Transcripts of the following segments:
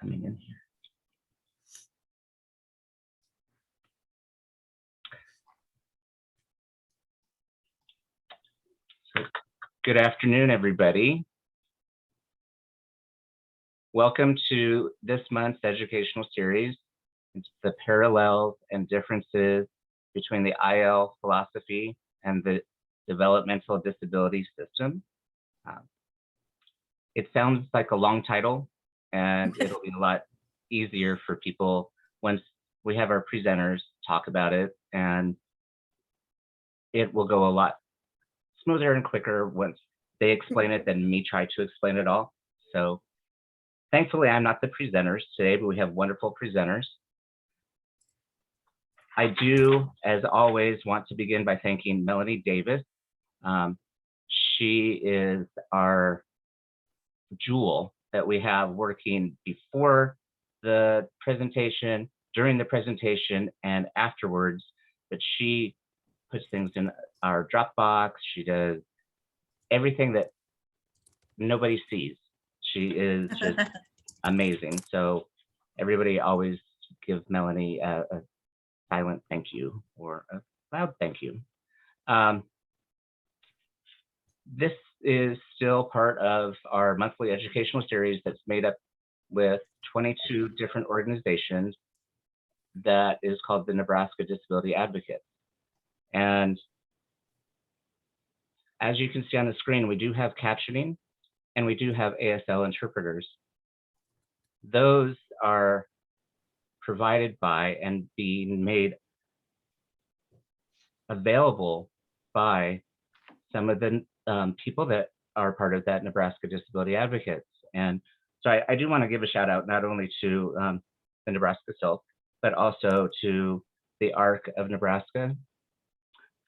coming in here. So, good afternoon, everybody. Welcome to this month's educational series. It's the parallels and differences between the IL philosophy and the developmental disability system. It sounds like a long title, and it'll be a lot easier for people once we have our presenters talk about it, and it will go a lot smoother and quicker once they explain it than me try to explain it all. So thankfully, I'm not the presenters today, but we have wonderful presenters. I do, as always, want to begin by thanking Melanie Davis. She is our jewel that we have working before the presentation, during the presentation, and afterwards. But she puts things in our Dropbox. She does everything that nobody sees. She is just amazing. So everybody always give Melanie a silent thank you or a loud thank you. This is still part of our monthly educational series that's made up with 22 different organizations that is called the Nebraska Disability Advocates. And as you can see on the screen, we do have captioning and we do have ASL interpreters. Those are provided by and being made available by some of the people that are part of that Nebraska Disability Advocates. And so I do want to give a shout out not only to the Nebraska Silk, but also to the ARC of Nebraska,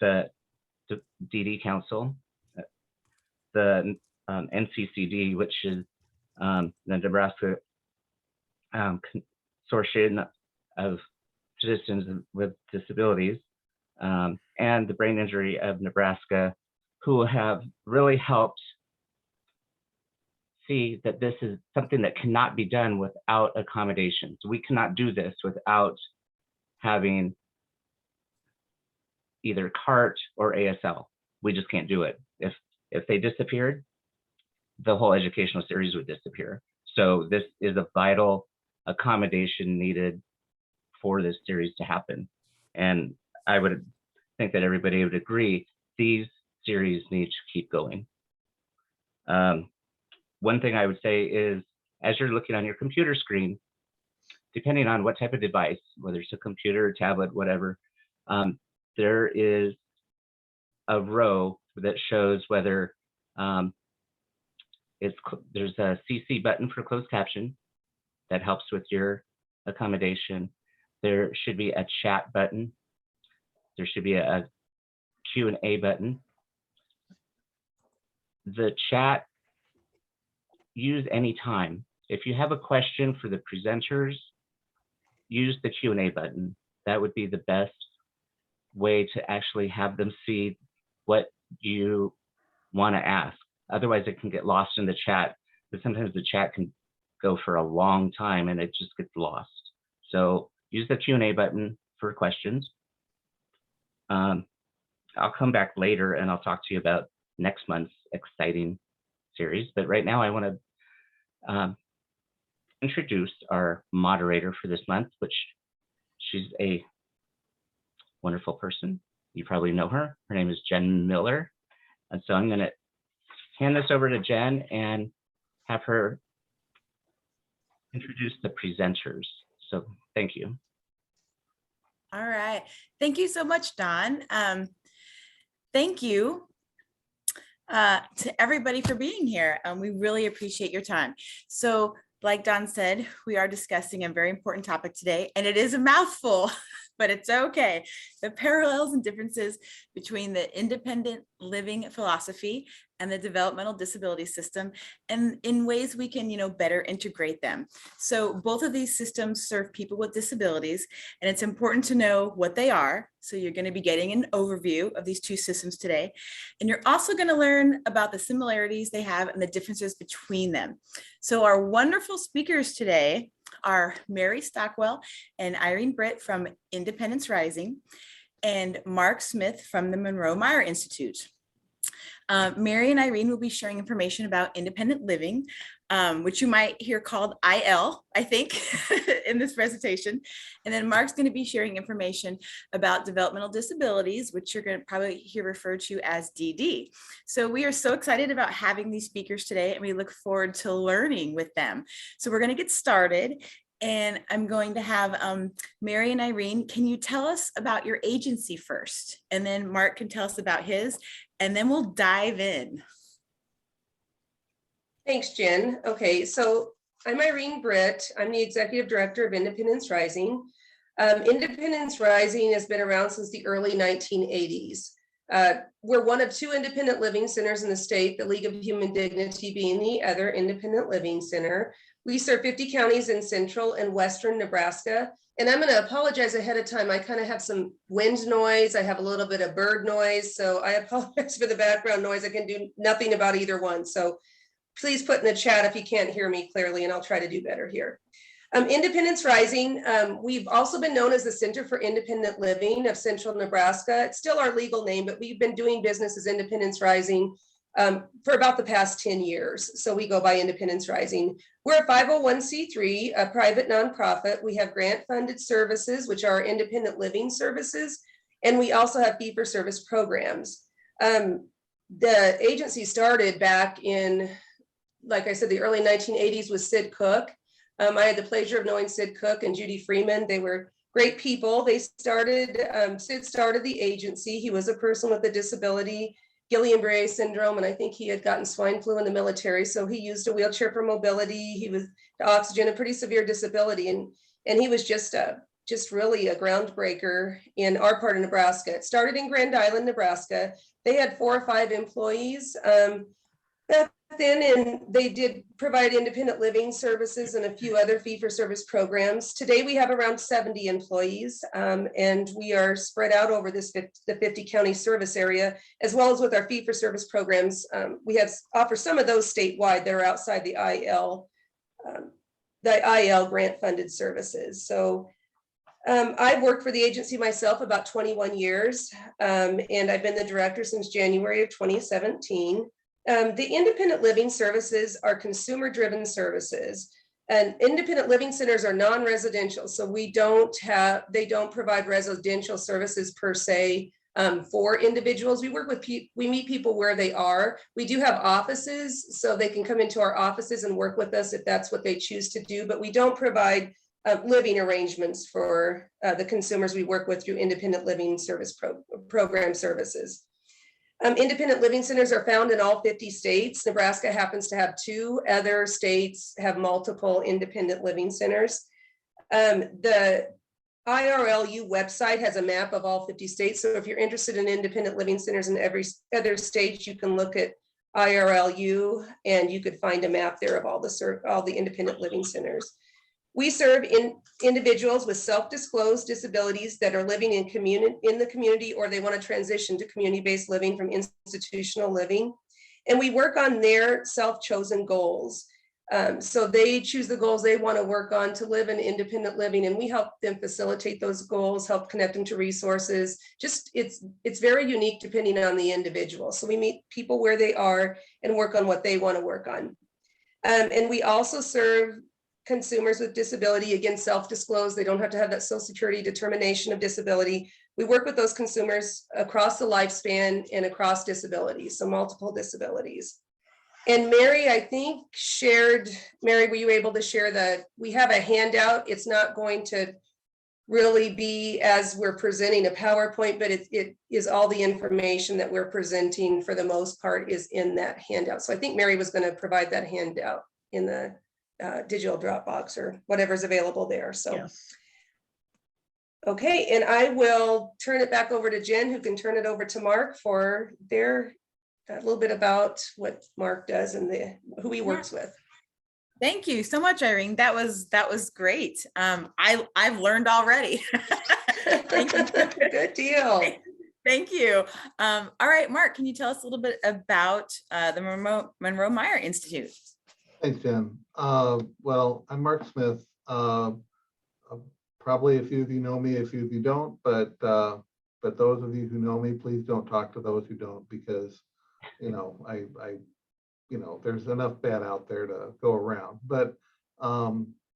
the DD Council, the NCCD, which is the Nebraska Consortium of Citizens with Disabilities, and the Brain Injury of Nebraska, who have really helped see that this is something that cannot be done without accommodations. We cannot do this without having either CART or ASL. We just can't do it. If they disappeared, the whole educational series would disappear. So this is a vital accommodation needed for this series to happen. And I would think that everybody would agree, these series need to keep going. One thing I would say is, as you're looking on your computer screen, depending on what type of device, whether it's a computer, tablet, whatever, there is a row that shows whether there's a CC button for closed caption that helps with your accommodation. There should be a chat button. There should be a Q&A button. The chat, use any time. If you have a question for the presenters, use the Q&A button. That would be the best way to actually have them see what you want to ask. Otherwise, it can get lost in the chat, but sometimes the chat can go for a long time and it just gets lost. So use the Q&A button for questions. I'll come back later and I'll talk to you about next month's exciting series. But right now I want to introduce our moderator for this month, which she's a wonderful person. You probably know her. Her name is Jen Miller. And so I'm going to hand this over to Jen and have her introduce the presenters. So thank you. All right. Thank you so much, Don. Thank you to everybody for being here. We really appreciate your time. So like Don said, we are discussing a very important topic today, and it is a mouthful, but it's okay. The parallels and differences between the independent living philosophy and the developmental disability system, and in ways we can, better integrate them. So both of these systems serve people with disabilities, and it's important to know what they are. So you're going to be getting an overview of these two systems today. And you're also going to learn about the similarities they have and the differences between them. So our wonderful speakers today are Mary Stockwell and Irene Britt from Independence Rising, and Mark Smith from the Monroe-Meyer Institute. Mary and Irene will be sharing information about independent living, which you might hear called IL, I think, in this presentation. And then Mark's going to be sharing information about developmental disabilities, which you're going to probably hear referred to as DD. So we are so excited about having these speakers today, and we look forward to learning with them. So we're going to get started. And I'm going to have Mary and Irene, can you tell us about your agency first? And then Mark can tell us about his, and then we'll dive in. Thanks, Jen. Okay, so I'm Irene Britt. I'm the Executive Director of Independence Rising. Independence Rising has been around since the early 1980s. We're one of 2 independent living centers in the state, the League of Human Dignity being the other independent living center. We serve 50 counties in central and western Nebraska. And I'm going to apologize ahead of time. I kind of have some wind noise. I have a little bit of bird noise. So I apologize for the background noise. I can do nothing about either one. So please put in the chat if you can't hear me clearly, and I'll try to do better here. Independence Rising, we've also been known as the Center for Independent Living of Central Nebraska. It's still our legal name, but we've been doing business as Independence Rising for about the past 10 years. So we go by Independence Rising. We're a 501c3, a private nonprofit. We have grant-funded services, which are independent living services, and we also have fee-for-service programs. The agency started back in, like I said, the early 1980s with Sid Cook. I had the pleasure of knowing Sid Cook and Judy Freeman. They were great people. Sid started the agency. He was a person with a disability, Guillain-Barré syndrome, and I think he had gotten swine flu in the military. So he used a wheelchair for mobility. He was oxygen, a pretty severe disability. And he was just really a groundbreaker in our part of Nebraska. It started in Grand Island, Nebraska. They had 4 or 5 employees back then, and they did provide independent living services and a few other fee-for-service programs. Today, we have around 70 employees, and we are spread out over the 50 county service area, as well as with our fee-for-service programs. We offer some of those statewide. They're outside the IL grant-funded services. So I've worked for the agency myself about 21 years, and I've been the director since January of 2017. The independent living services are consumer-driven services, and independent living centers are non-residential. So they don't provide residential services per se for individuals. We meet people where they are. We do have offices, so they can come into our offices and work with us if that's what they choose to do, but we don't provide living arrangements for the consumers we work with through independent living service program services. Independent living centers are found in all 50 states. Nebraska happens to have 2 other states have multiple independent living centers. The IRLU website has a map of all 50 states. So if you're interested in independent living centers in every other state, you can look at IRLU and you could find a map there of all the independent living centers. We serve individuals with self-disclosed disabilities that are living in the community, or they want to transition to community-based living from institutional living. And we work on their self-chosen goals. So they choose the goals they want to work on to live in independent living, and we help them facilitate those goals, help connect them to resources. It's very unique depending on the individual. So we meet people where they are and work on what they want to work on. And we also serve consumers with disability, again, self-disclosed. They don't have to have that Social Security determination of disability. We work with those consumers across the lifespan and across disabilities, so multiple disabilities. And Mary, I think Mary, were you able to share we have a handout. It's not going to really be as we're presenting a PowerPoint, but it is all the information that we're presenting for the most part is in that handout. So I think Mary was going to provide that handout in the digital Dropbox or whatever's available there. So, yes. Okay, and I will turn it back over to Jen, who can turn it over to Mark for a little bit about what Mark does and who he works with. Thank you so much, Irene. That was great. I've learned already. Thank you. Good deal. Thank you. All right, Mark, can you tell us a little bit about the Monroe-Meyer Institute? Thanks, Jen. Well, I'm Mark Smith. Probably a few of you know me, a few of you don't, but those of you who know me, please don't talk to those who don't, because, you know, there's enough bad out there to go around. But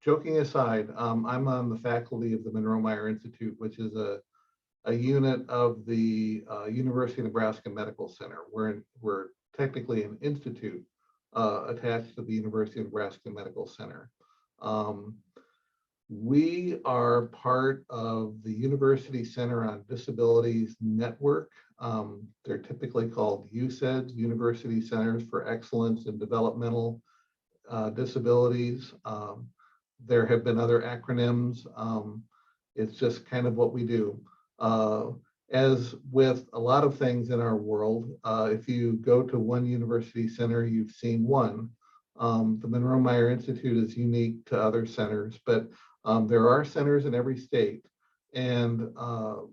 joking aside, I'm on the faculty of the Monroe-Meyer Institute, which is a unit of the University of Nebraska Medical Center. We're technically an institute attached to the University of Nebraska Medical Center. We are part of the University Center on Disabilities Network. They're typically called UCEDs, University Centers for Excellence in Developmental Disabilities. There have been other acronyms. It's just kind of what we do. As with a lot of things in our world, if you go to one university center, you've seen one. The Monroe-Meyer Institute is unique to other centers, but there are centers in every state, and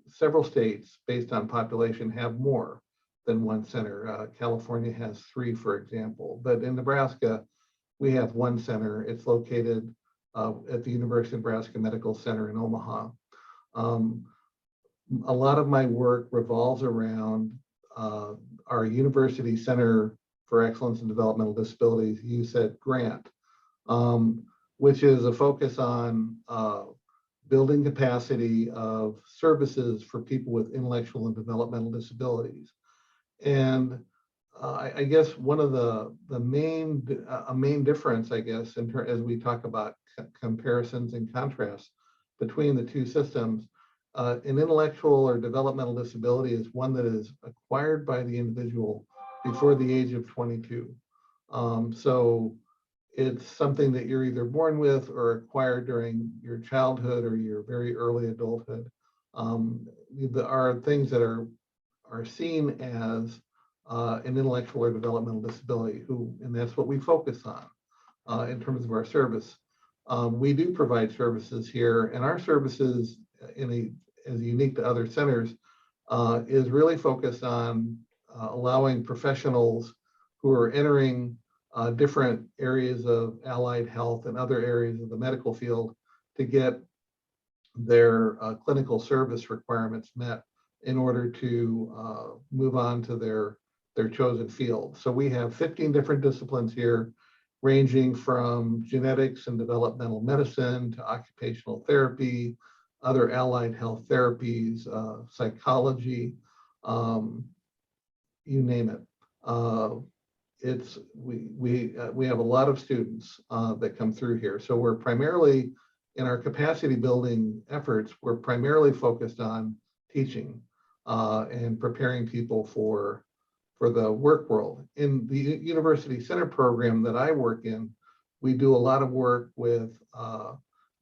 several states, based on population, have more than one center. California has 3, for example, but in Nebraska, we have one center. It's located at the University of Nebraska Medical Center in Omaha. A lot of my work revolves around our University Center for Excellence in Developmental Disabilities, UCED grant, which is a focus on building capacity of services for people with intellectual and developmental disabilities. And I guess one of the main difference, I guess, as we talk about comparisons and contrasts between the two systems, an intellectual or developmental disability is one that is acquired by the individual before the age of 22. So it's something that you're either born with or acquired during your childhood or your very early adulthood. There are things that are seen as an intellectual or developmental disability, and that's what we focus on in terms of our service. We do provide services here, and our services, as unique to other centers, is really focused on allowing professionals who are entering different areas of allied health and other areas of the medical field to get their clinical service requirements met in order to move on to their chosen field. So we have 15 different disciplines here, ranging from genetics and developmental medicine to occupational therapy, other allied health therapies, psychology, you name it. We have a lot of students that come through here. So we're primarily, in our capacity building efforts, we're primarily focused on teaching and preparing people for the work world. In the University Center program that I work in, we do a lot of work with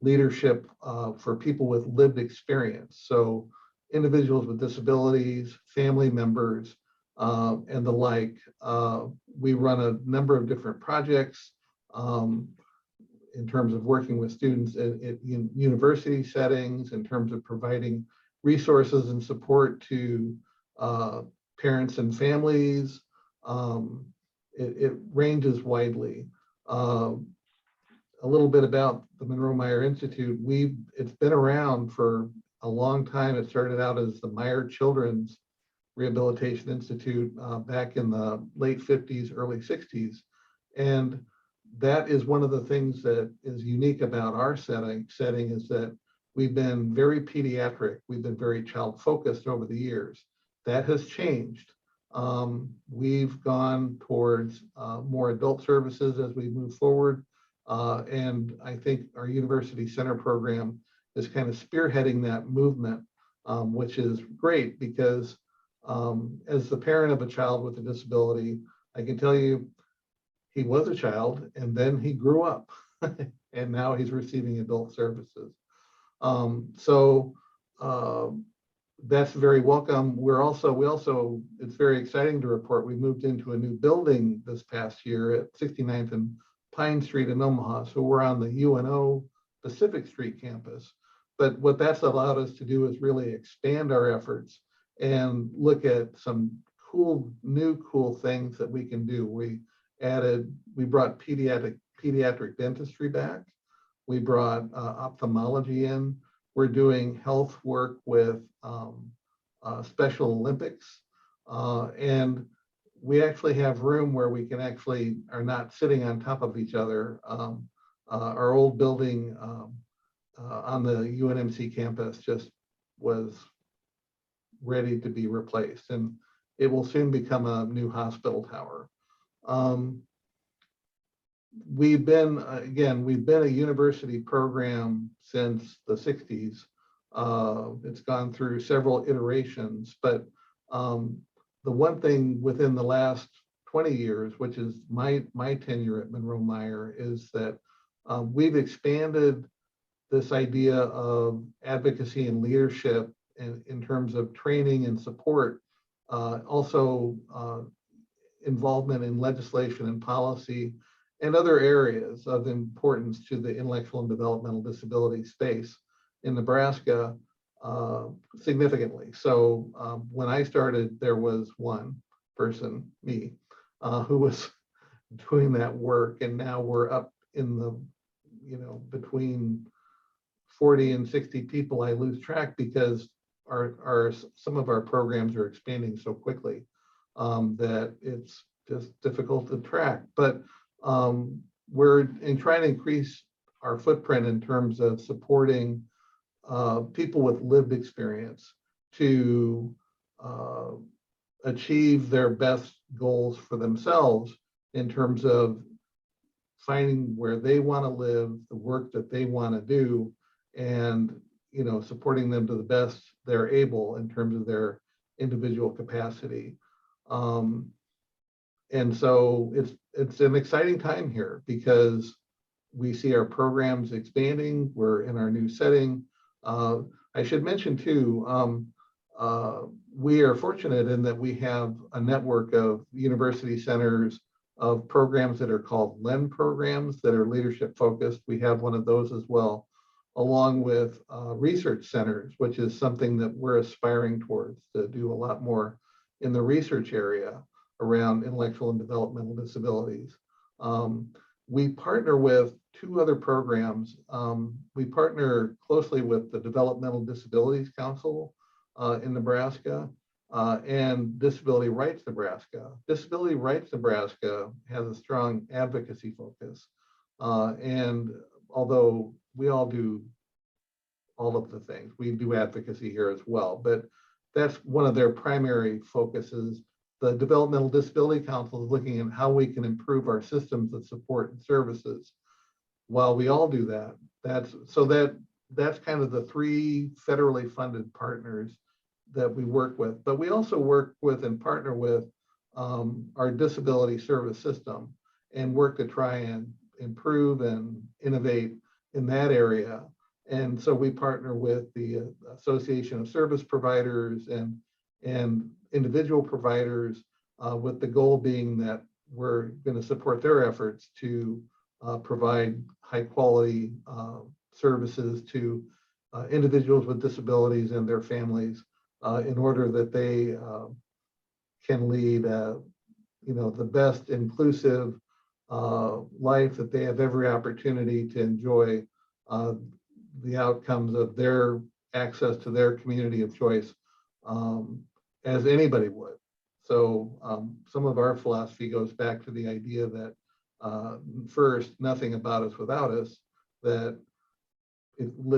leadership for people with lived experience. So individuals with disabilities, family members, and the like. We run a number of different projects in terms of working with students in university settings, in terms of providing resources and support to parents and families. It ranges widely. A little bit about the Monroe-Meyer Institute. It's been around for a long time. It started out as the Meyer Children's Rehabilitation Institute back in the late 50s, early 60s. And that is one of the things that is unique about our setting is that we've been very pediatric. We've been very child focused over the years. That has changed. We've gone towards more adult services as we move forward. And I think our University Center program is kind of spearheading that movement, which is great because as the parent of a child with a disability, I can tell you he was a child and then he grew up and now he's receiving adult services. That's very welcome. It's very exciting to report we moved into a new building this past year at 69th and Pine Street in Omaha. So we're on the UNO Pacific Street campus. But what that's allowed us to do is really expand our efforts and look at some new cool things that we can do. We brought pediatric dentistry back. We brought ophthalmology in. We're doing health work with Special Olympics. And we actually have room where we can actually are not sitting on top of each other. Our old building on the UNMC campus just was ready to be replaced, and it will soon become a new hospital tower. We've been a university program since the 60s. It's gone through several iterations, but the one thing within the last 20 years, which is my tenure at Monroe-Meyer, is that we've expanded this idea of advocacy and leadership in terms of training and support, also involvement in legislation and policy and other areas of importance to the intellectual and developmental disability space in Nebraska significantly. So when I started, there was one person, me, who was doing that work, and now we're up in the, between 40 and 60 people. I lose track because some of our programs are expanding so quickly that it's just difficult to track. But we're trying to increase our footprint in terms of supporting people with lived experience to achieve their best goals for themselves in terms of finding where they want to live, the work that they want to do, and supporting them to the best they're able in terms of their individual capacity. And so it's an exciting time here because we see our programs expanding. We're in our new setting. I should mention too, we are fortunate in that we have a network of university centers of programs that are called LEN programs that are leadership focused. We have one of those as well, along with research centers, which is something that we're aspiring towards to do a lot more in the research area around intellectual and developmental disabilities. We partner with two other programs. We partner closely with the Developmental Disabilities Council in Nebraska and Disability Rights Nebraska. Disability Rights Nebraska has a strong advocacy focus. And although we all do all of the things, we do advocacy here as well, but that's one of their primary focuses. The Developmental Disability Council is looking at how we can improve our systems of support and services. While we all do that, that's kind of the three federally funded partners that we work with. But we also work with and partner with our disability service system and work to try and improve and innovate in that area. And so we partner with the Association of Service Providers and individual providers with the goal being that we're going to support their efforts to provide high quality services to individuals with disabilities and their families in order that they can lead the best inclusive life, that they have every opportunity to enjoy the outcomes of their access to their community of choice as anybody would. So some of our philosophy goes back to the idea that first, nothing about us without us, that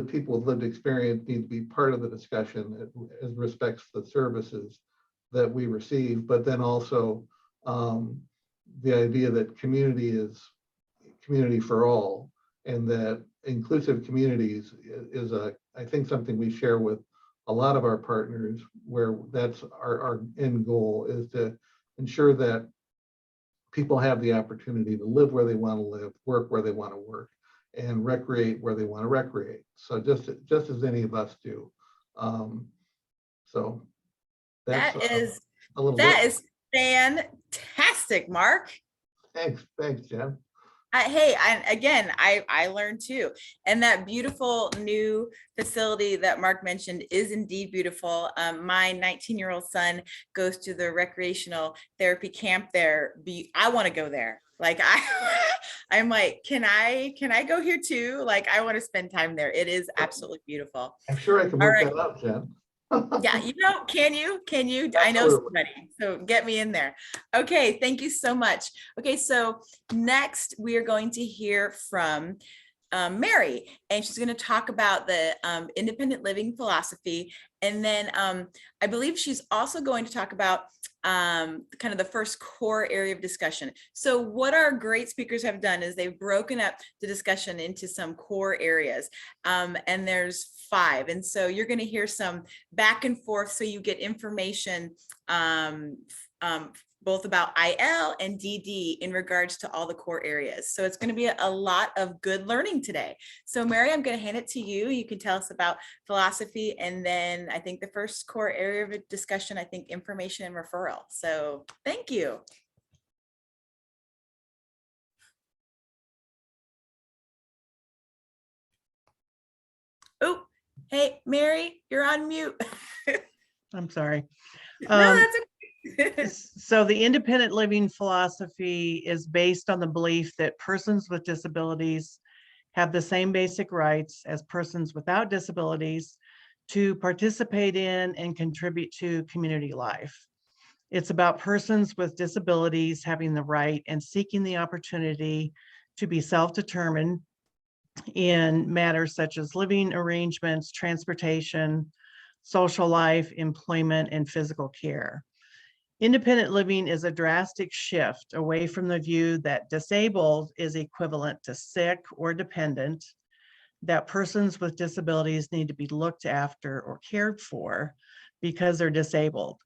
people with lived experience need to be part of the discussion as respects the services that we receive, but then also the idea that community is community for all, and that inclusive communities is I think something we share with a lot of our partners, where that's our end goal, is to ensure that people have the opportunity to live where they want to live, work where they want to work, and recreate where they want to recreate. So just as any of us do. So that's that is fantastic, Mark. Thanks, Jen. I learned too. And that beautiful new facility that Mark mentioned is indeed beautiful. My 19-year-old son goes to the recreational therapy camp there. I want to go there. Like I'm like, can I go here too? Like, I want to spend time there. It is absolutely beautiful. I'm sure I can All work right. that out, Jen. Yeah, can you? I know Absolutely. somebody, so get me in there. Okay, thank you so much. Okay, so next we are going to hear from Mary, and she's going to talk about the independent living philosophy. And then I believe she's also going to talk about kind of the first core area of discussion. So what our great speakers have done is they've broken up the discussion into some core areas, and there's 5. And so you're going to hear some back and forth, so you get information both about IL and DD in regards to all the core areas. So it's going to be a lot of good learning today. So Mary, I'm going to hand it to you. You can tell us about philosophy, and then I think the first core area of discussion, I think information and referral. So thank you. Oh, hey, Mary, you're on mute. I'm sorry. No, that's okay. So the independent living philosophy is based on the belief that persons with disabilities have the same basic rights as persons without disabilities to participate in and contribute to community life. It's about persons with disabilities having the right and seeking the opportunity to be self-determined in matters such as living arrangements, transportation, social life, employment, and physical care. Independent living is a drastic shift away from the view that disabled is equivalent to sick or dependent, that persons with disabilities need to be looked after or cared for because they're disabled.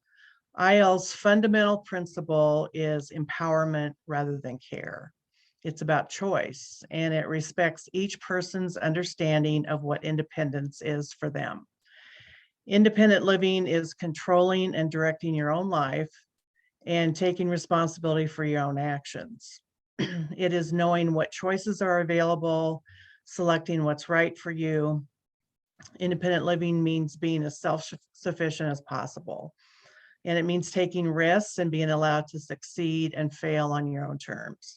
IL's fundamental principle is empowerment rather than care. It's about choice, and it respects each person's understanding of what independence is for them. Independent living is controlling and directing your own life and taking responsibility for your own actions. It is knowing what choices are available, selecting what's right for you. Independent living means being as self-sufficient as possible. And it means taking risks and being allowed to succeed and fail on your own terms.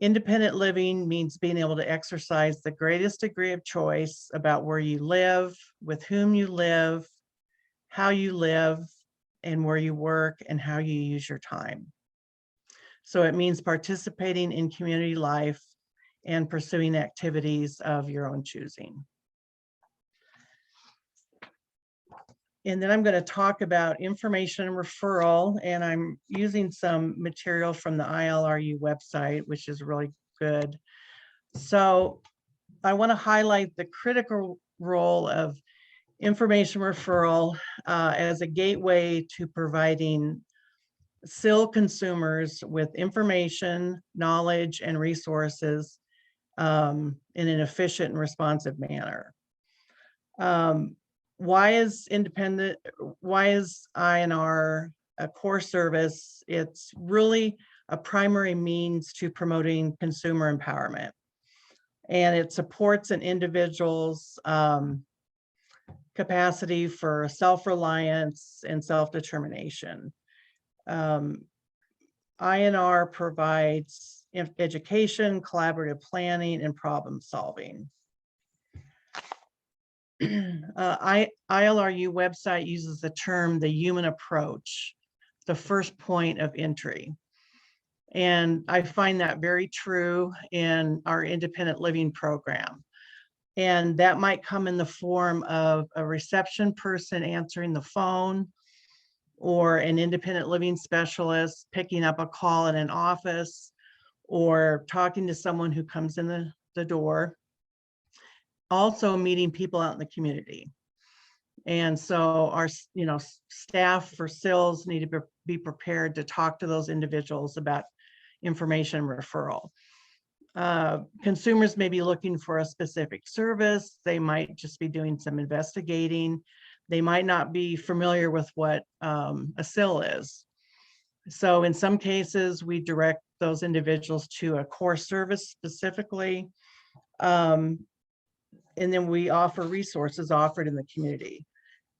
Independent living means being able to exercise the greatest degree of choice about where you live, with whom you live, how you live, and where you work and how you use your time. So it means participating in community life and pursuing activities of your own choosing. And then I'm going to talk about information and referral, and I'm using some material from the ILRU website, which is really good. So I want to highlight the critical role of information referral as a gateway to providing SIL consumers with information, knowledge, and resources in an efficient and responsive manner. Why is INR a core service? It's really a primary means to promoting consumer empowerment, and it supports an individual's capacity for self-reliance and self-determination. INR provides education, collaborative planning, and problem solving. ILRU website uses the term the human approach, the first point of entry. And I find that very true in our independent living program. And that might come in the form of a reception person answering the phone, or an independent living specialist picking up a call in an office, or talking to someone who comes in the door. Also meeting people out in the community. And so our staff for SILs need to be prepared to talk to those individuals about information referral. Consumers may be looking for a specific service. They might just be doing some investigating. They might not be familiar with what a SIL is. So in some cases, we direct those individuals to a core service specifically. And then we offer resources offered in the community.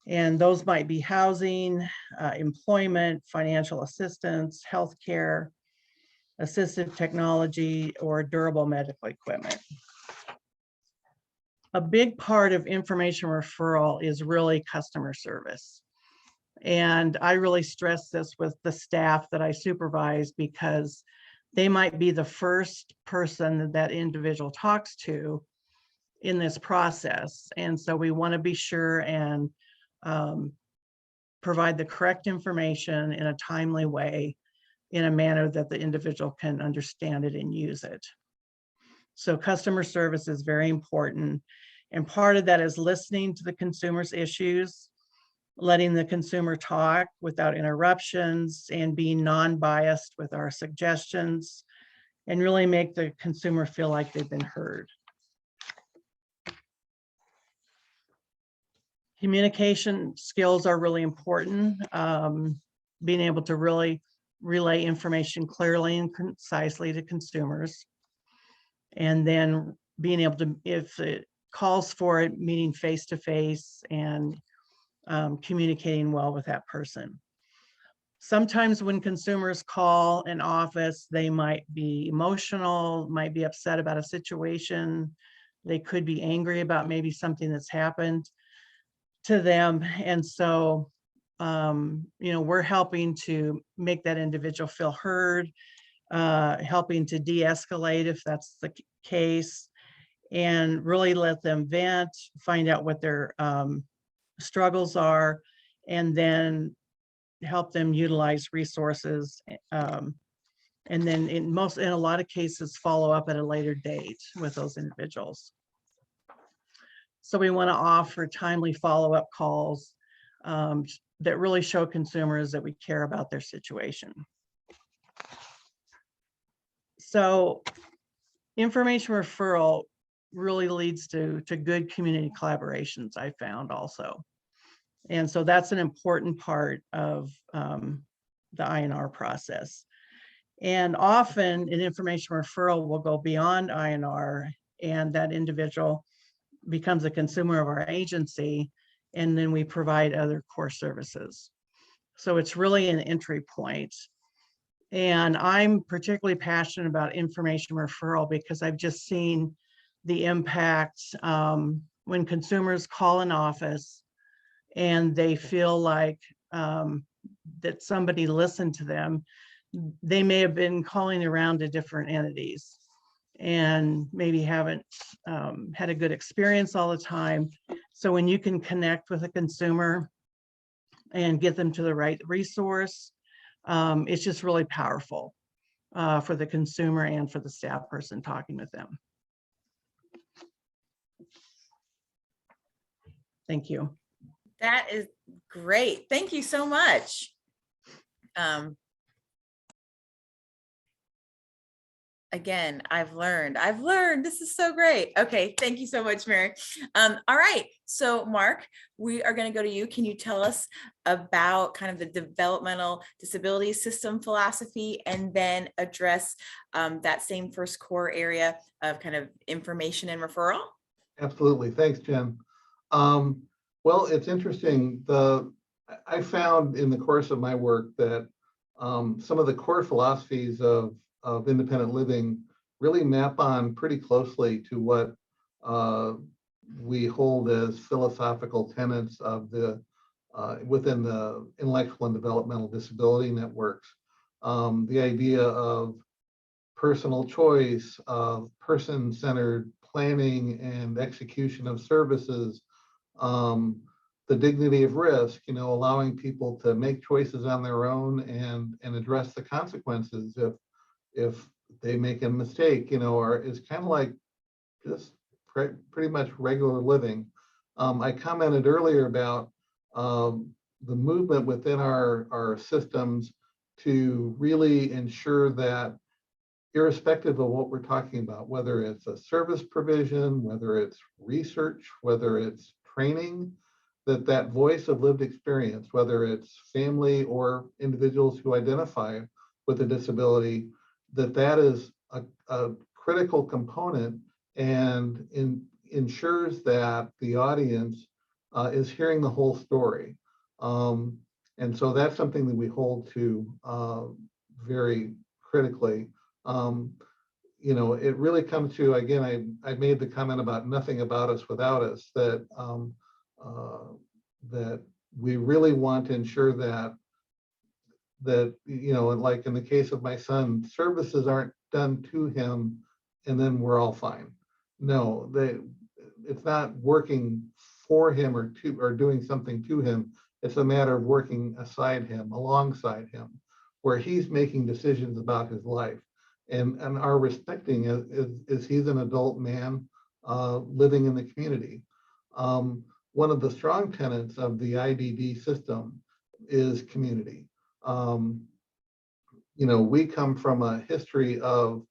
And those might be housing, employment, financial assistance, healthcare. assistive technology, or durable medical equipment. A big part of information referral is really customer service. And I really stress this with the staff that I supervise, because they might be the first person that that individual talks to in this process. And so we want to be sure and provide the correct information in a timely way, in a manner that the individual can understand it and use it. So customer service is very important. And part of that is listening to the consumer's issues, letting the consumer talk without interruptions, and being non-biased with our suggestions, and really make the consumer feel like they've been heard. Communication skills are really important. Being able to really relay information clearly and concisely to consumers. And then being able to, if it calls for it, meeting face-to-face and communicating well with that person. Sometimes when consumers call an office, they might be emotional, might be upset about a situation. They could be angry about maybe something that's happened to them. And so, we're helping to make that individual feel heard, helping to de-escalate if that's the case, and really let them vent, find out what their struggles are, and then help them utilize resources. And then in a lot of cases, follow up at a later date with those individuals. So we want to offer timely follow-up calls that really show consumers that we care about their situation. So information referral really leads to good community collaborations, I found also. And so that's an important part of the INR process. And often an information referral will go beyond INR, and that individual becomes a consumer of our agency, and then we provide other core services. So it's really an entry point. And I'm particularly passionate about information referral because I've just seen the impact when consumers call an office and they feel like that somebody listened to them. They may have been calling around to different entities and maybe haven't had a good experience all the time. So when you can connect with a consumer and get them to the right resource, it's just really powerful for the consumer and for the staff person talking with them. Thank you. That is great. Thank you so much. Again, I've learned, this is so great. Okay, thank you so much, Mary. All right, so Mark, we are going to go to you. Can you tell us about kind of the developmental disability system philosophy, and then address that same first core area of kind of information and referral? Absolutely. Thanks, Jen. Well, it's interesting. I found in the course of my work that some of the core philosophies of independent living really map on pretty closely to what we hold as philosophical tenets of within the intellectual and developmental disability networks. The idea of personal choice, of person-centered planning and execution of services, the dignity of risk, allowing people to make choices on their own and address the consequences if they make a mistake, or is kind of like just pretty much regular living. I commented earlier about the movement within our systems to really ensure that, irrespective of what we're talking about, whether it's a service provision, whether it's research, whether it's training, that voice of lived experience, whether it's family or individuals who identify with a disability, that is a critical component and ensures that the audience is hearing the whole story. And so that's something that we hold to very critically. You know, it really comes to, again, I made the comment about nothing about us without us, that that we really want to ensure that, you know, like in the case of my son, services aren't done to him and then we're all fine. No, it's not working for him or doing something to him. It's a matter of working aside him, alongside him, where he's making decisions about his life and are respecting as he's an adult man living in the community. One of the strong tenets of the IDD system is community. You know, we come from a history of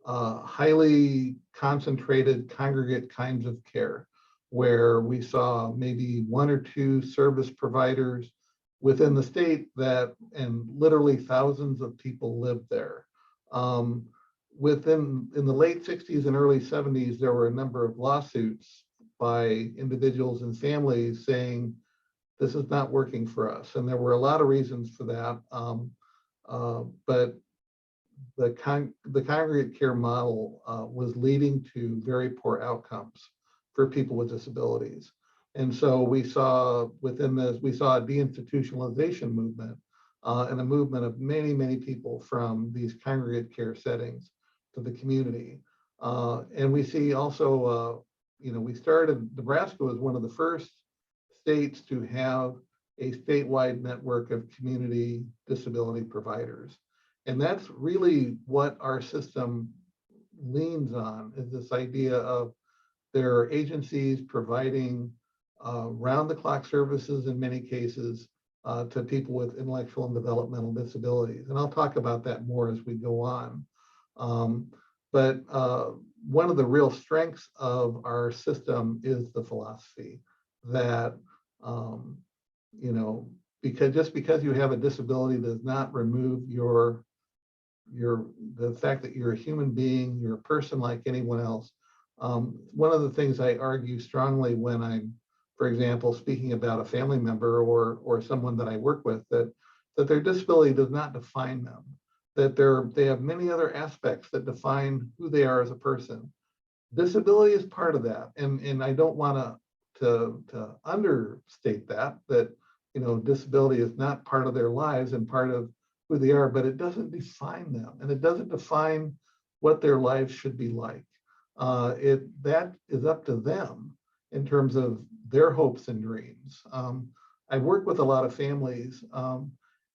highly concentrated congregate kinds of care, where we saw maybe one or two service providers within the state and literally thousands of people lived there. In the late 60s and early 70s, there were a number of lawsuits by individuals and families saying, this is not working for us. And there were a lot of reasons for that. But the congregate care model was leading to very poor outcomes for people with disabilities. And so we saw within this, we saw a deinstitutionalization movement and a movement of many, many people from these congregate care settings to the community. And we see also, you know, Nebraska was one of the first states to have a statewide network of community disability providers. And that's really what our system leans on, is this idea of there are agencies providing round-the-clock services in many cases to people with intellectual and developmental disabilities. And I'll talk about that more as we go on. But one of the real strengths of our system is the philosophy that, you know, just because you have a disability does not remove the fact that you're a human being, you're a person like anyone else. One of the things I argue strongly when I'm, for example, speaking about a family member or someone that I work with, that their disability does not define them, that they have many other aspects that define who they are as a person. Disability is part of that, and I don't want to understate that you know, disability is not part of their lives and part of who they are, but it doesn't define them, and it doesn't define what their lives should be like. That is up to them in terms of their hopes and dreams. I work with a lot of families,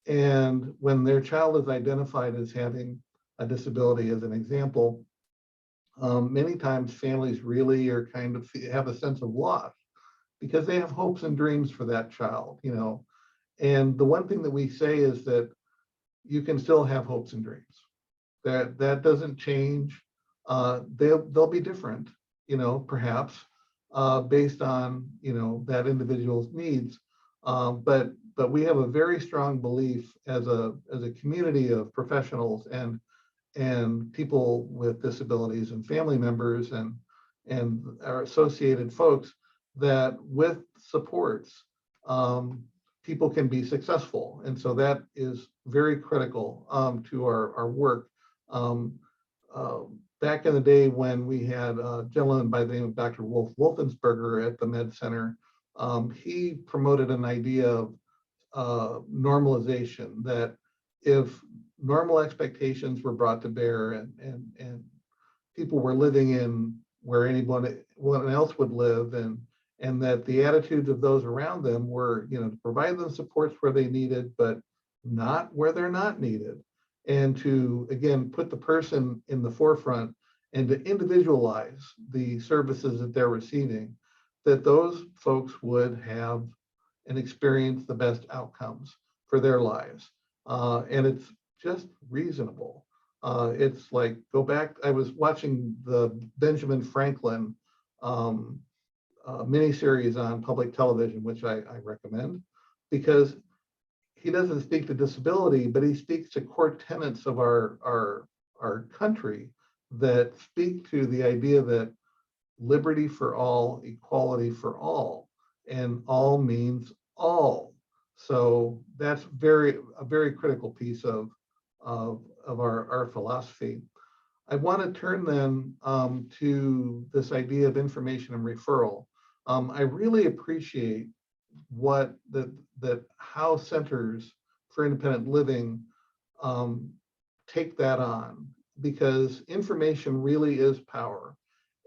and when their child is identified as having a disability, as an example, many times families really are kind of have a sense of loss because they have hopes and dreams for that child, you know. And the one thing that we say is that you can still have hopes and dreams. That doesn't change. They'll be different, you know, perhaps based on, you know, that individual's needs. But we have a very strong belief as a community of professionals and people with disabilities and family members and our associated folks, that with supports, people can be successful. And so that is very critical to our work. Back in the day when we had a gentleman by the name of Dr. Wolf Wolfensberger at the Med Center, he promoted an idea of normalization, that if normal expectations were brought to bear and people were living in where anyone else would live, and that the attitudes of those around them were, you know, to provide them supports where they needed, but not where they're not needed. And to, again, put the person in the forefront and to individualize the services that they're receiving, that those folks would have and experience the best outcomes for their lives. And it's just reasonable. It's like, go back, I was watching the Benjamin Franklin miniseries on public television, which I recommend, because he doesn't speak to disability, but he speaks to core tenets of our country that speak to the idea that liberty for all, equality for all, and all means all. So that's a very critical piece of our philosophy. I want to turn then to this idea of information and referral. I really appreciate that how centers for independent living take that on, because information really is power,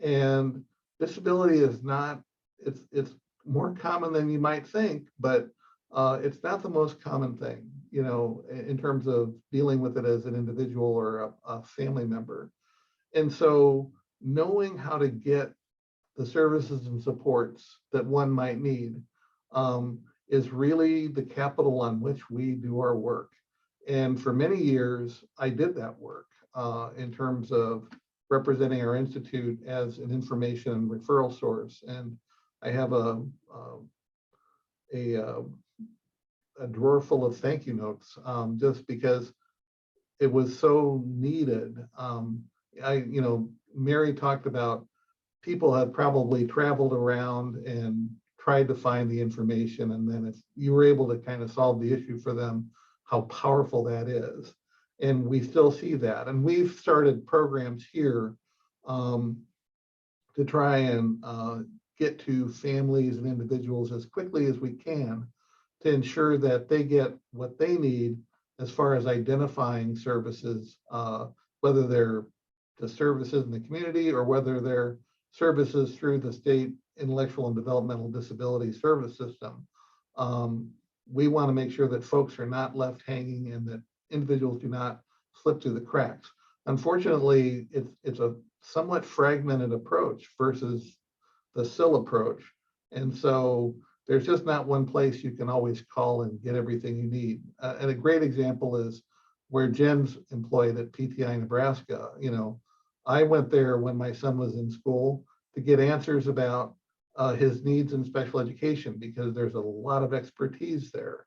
and disability is not, it's more common than you might think, but it's not the most common thing, you know, in terms of dealing with it as an individual or a family member. And so knowing how to get the services and supports that one might need is really the capital on which we do our work. And for many years, I did that work in terms of representing our institute as an information and referral source. And I have a drawer full of thank you notes just because it was so needed. You know, Mary talked about people have probably traveled around and tried to find the information, and then if you were able to kind of solve the issue for them, how powerful that is. And we still see that. And we've started programs here to try and get to families and individuals as quickly as we can to ensure that they get what they need as far as identifying services, whether they're the services in the community or whether they're services through the state intellectual and developmental disability service system. We want to make sure that folks are not left hanging and that individuals do not slip through the cracks. Unfortunately, it's a somewhat fragmented approach versus the SIL approach. And so there's just not one place you can always call and get everything you need. And a great example is where Jen's employed at PTI Nebraska. You know, I went there when my son was in school to get answers about his needs in special education because there's a lot of expertise there.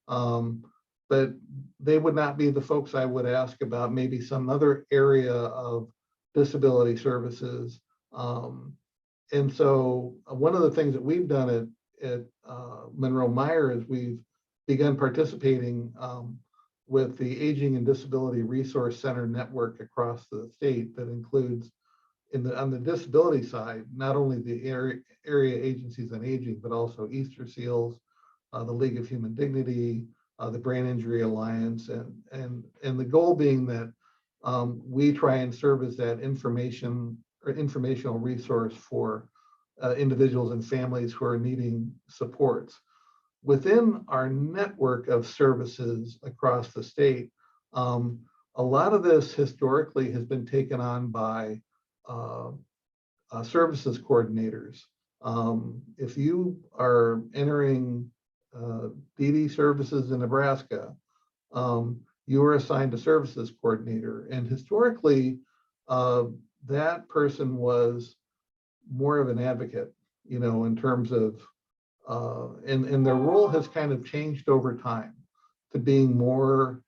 But they would not be the folks I would ask about maybe some other area of disability services. And so one of the things that we've done at Monroe Meyer is we've begun participating with the Aging and Disability Resource Center network across the state that includes on the disability side, not only the area agencies on aging, but also Easter Seals, the League of Human Dignity, the Brain Injury Alliance, and the goal being that we try and serve as that informational resource for individuals and families who are needing supports. Within our network of services across the state, a lot of this historically has been taken on by services coordinators. If you are entering DD services in Nebraska, you are assigned a services coordinator. And historically, that person was more of an advocate, you know, in terms of, and their role has kind of changed over time to being more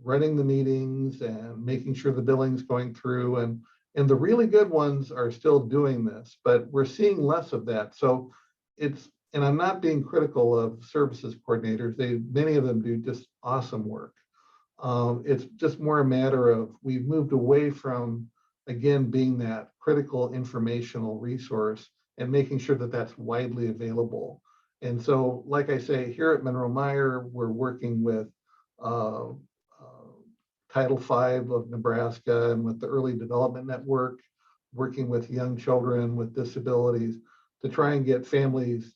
running the meetings and making sure the billing's going through. And the really good ones are still doing this, but we're seeing less of that. So it's, and I'm not being critical of services coordinators. Many of them do just awesome work. It's just more a matter of we've moved away from, again, being that critical informational resource and making sure that that's widely available. And so, like I say, here at Monroe Meyer, we're working with Title V of Nebraska and with the Early Development Network, working with young children with disabilities to try and get families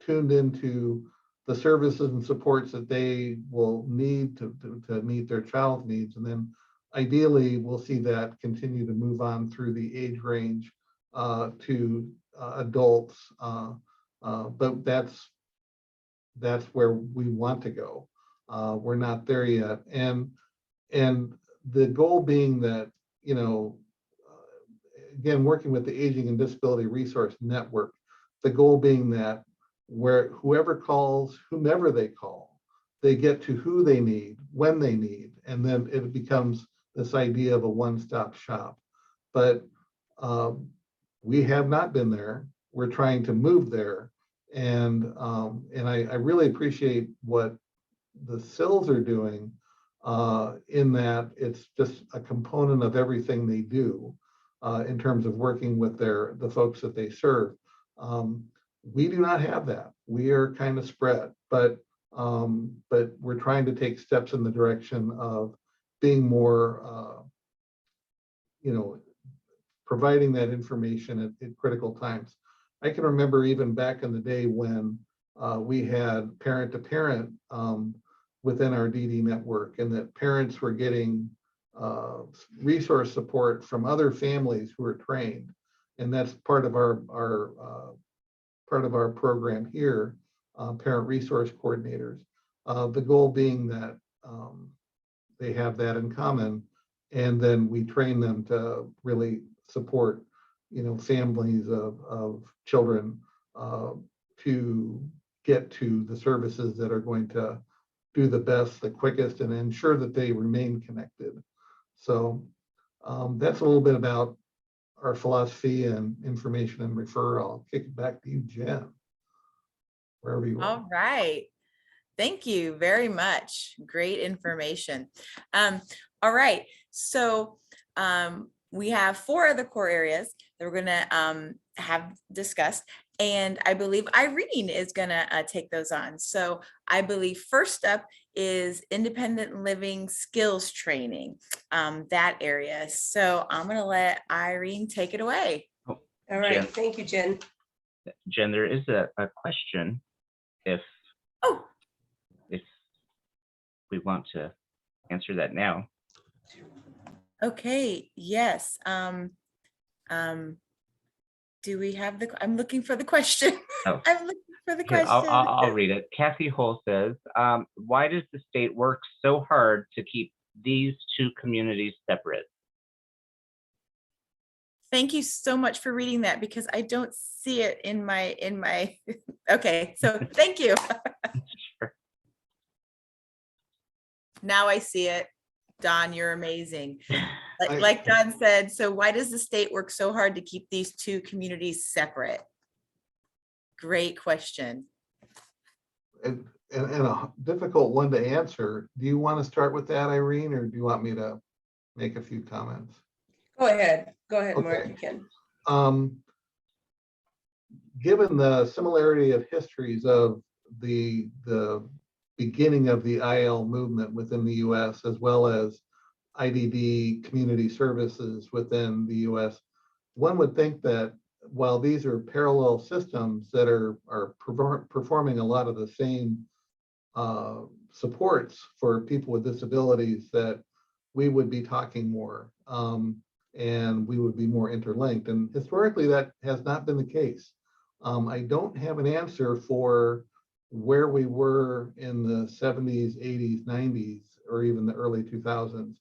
tuned into the services and supports that they will need to meet their child's needs. And then ideally, we'll see that continue to move on through the age range to adults. But that's where we want to go. We're not there yet. And the goal being that, you know, again, working with the Aging and Disability Resource Network, the goal being that where whoever calls, whomever they call, they get to who they need, when they need, and then it becomes this idea of a one-stop shop. But we have not been there. We're trying to move there. And I really appreciate what the SILs are doing in that it's just a component of everything they do in terms of working with the folks that they serve. We do not have that. We are kind of spread, but we're trying to take steps in the direction of being more, providing that information at critical times. I can remember even back in the day when we had parent to parent within our DD network, and that parents were getting resource support from other families who are trained, and that's part of our program here, parent resource coordinators. The goal being that they have that in common, and then we train them to really support, families of children to get to the services that are going to do the best, the quickest, and ensure that they remain connected. So that's a little bit about our philosophy and information and referral. I'll kick it back to you, Jen, wherever you are. All right. Thank you very much. Great information. All right. So we have 4 other core areas that we're going to have discussed. And I believe Irene is going to take those on. So I believe first up is independent living skills training, that area. So I'm going to let Irene take it away. Oh, All right, Jen. thank you, Jen. Jen, there is a question if we want to answer that now. Okay. Yes. Do we have I'm looking for the question. Oh. I'm looking for the Here, question. I'll read it. Kathy Hull says, why does the state work so hard to keep these 2 communities separate? Thank you so much for reading that, because I don't see it in my okay, so thank you. Sure. Now I see it. Don, you're amazing. I- Like Don said, so why does the state work so hard to keep these 2 communities separate? Great question. And a difficult one to answer. Do you want to start with that, Irene, or do you want me to make a few comments? Go ahead, Mark, Okay. you can. Given the similarity of histories of the beginning of the IL movement within the US, as well as IDD community services within the US, one would think that while these are parallel systems that are performing a lot of the same supports for people with disabilities, that we would be talking more and we would be more interlinked. And historically, that has not been the case. I don't have an answer for where we were in the 70s, 80s, 90s, or even the early 2000s,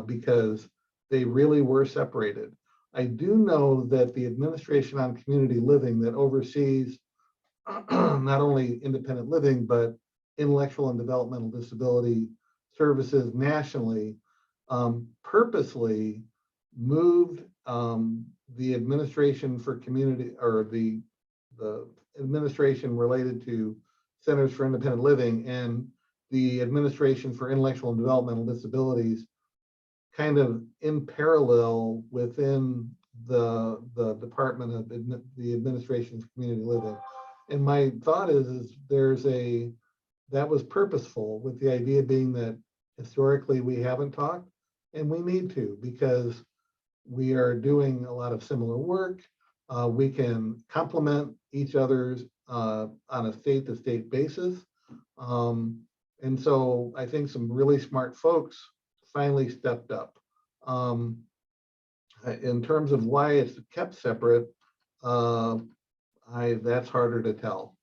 because they really were separated. I do know that the Administration on Community Living, that oversees not only independent living, but intellectual and developmental disability services nationally, purposely moved the administration for community, or the administration related to Centers for Independent Living and the administration for intellectual and developmental disabilities kind of in parallel within the Department of the Administration for Community Living. And my thought is that was purposeful, with the idea being that historically we haven't talked, and we need to, because we are doing a lot of similar work. We can complement each other's on a state-to-state basis. And so I think some really smart folks finally stepped up. In terms of why it's kept separate, that's harder to tell.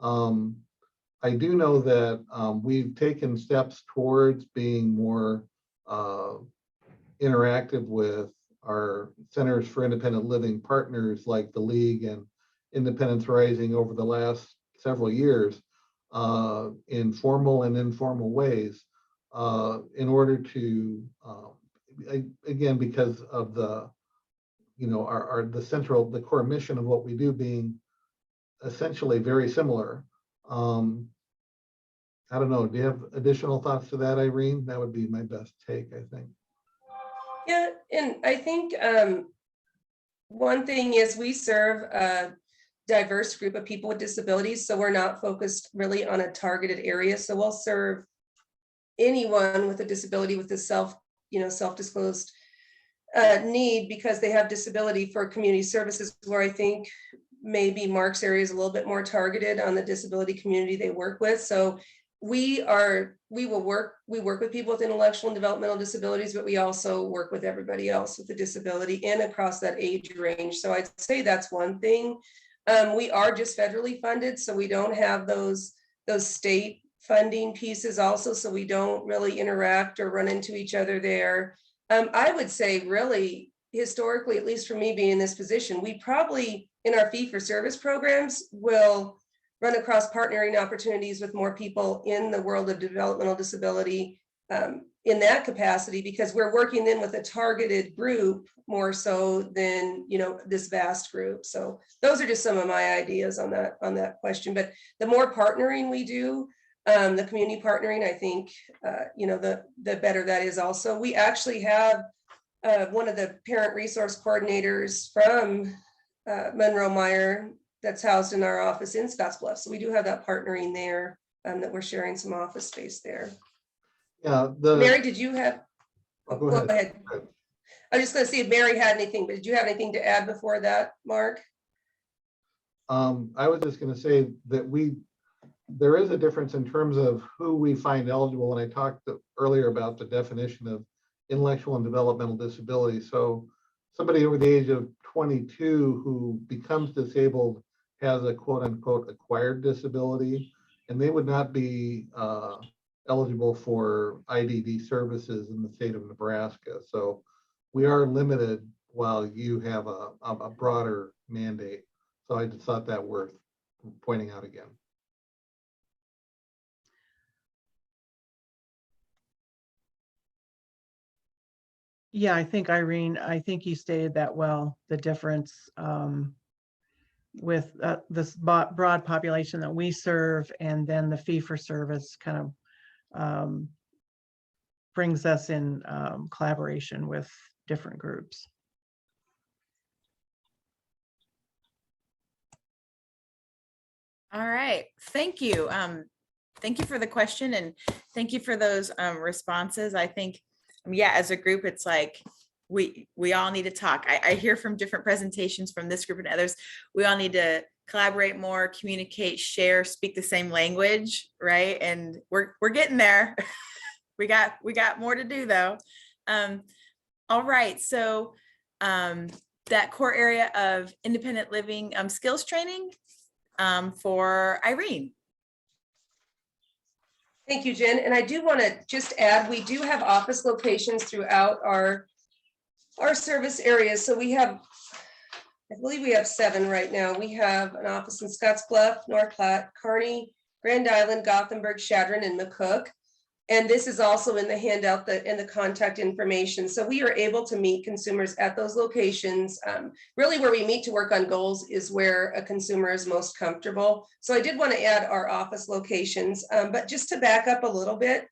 I do know that we've taken steps towards being more interactive with our Centers for Independent Living partners like the League and Independence Rising over the last several years, in formal and informal ways, in order to, again, because of the, the core mission of what we do being essentially very similar. I don't know, do you have additional thoughts to that, Irene? That would be my best take, I think. Yeah, and I think one thing is we serve a diverse group of people with disabilities, so we're not focused really on a targeted area. So we'll serve anyone with a disability with a self-disclosed need because they have disability for community services, where I think maybe Mark's area is a little bit more targeted on the disability community they work with. So we work with people with intellectual and developmental disabilities, but we also work with everybody else with a disability and across that age range. So I'd say that's one thing. We are just federally funded, so we don't have those state funding pieces also, so we don't really interact or run into each other there. I would say really historically, at least for me being in this position, we probably in our fee-for-service programs will run across partnering opportunities with more people in the world of developmental disability in that capacity, because we're working then with a targeted group more so than this vast group. So those are just some of my ideas on that question. But the more partnering we do, the community partnering, I think the better that is. Also, we actually have one of the parent resource coordinators from Monroe Meyer that's housed in our office in Scottsbluff. So we do have that partnering there, that we're sharing some office space there. Yeah. Mary, did you have? Go ahead. I was just going to see if Mary had anything, but did you have anything to add before that, Mark? I was just going to say that there is a difference in terms of who we find eligible. And I talked earlier about the definition of intellectual and developmental disability. So somebody over the age of 22 who becomes disabled has a quote unquote acquired disability, and they would not be eligible for IDD services in the state of Nebraska. So we are limited while you have a broader mandate. So I just thought that worth pointing out again. Yeah, I think Irene, I think you stated that well, the difference with this broad population that we serve, and then the fee for service kind of brings us in collaboration with different groups. All right, thank you. Thank you for the question, and thank you for those responses. I think, yeah, as a group, it's like we all need to talk. I hear from different presentations from this group and others. We all need to collaborate more, communicate, share, speak the same language, right? And we're getting there. we got more to do though. All right, so that core area of independent living skills training for Irene. Thank you, Jen. And I do want to just add, we do have office locations throughout our service areas. So we have, I believe we have 7 right now. We have an office in Scottsbluff, North Platte, Kearney, Grand Island, Gothenburg, Chadron, and McCook. And this is also in the handout and the contact information. So we are able to meet consumers at those locations. Really where we meet to work on goals is where a consumer is most comfortable. So I did want to add our office locations, but just to back up a little bit,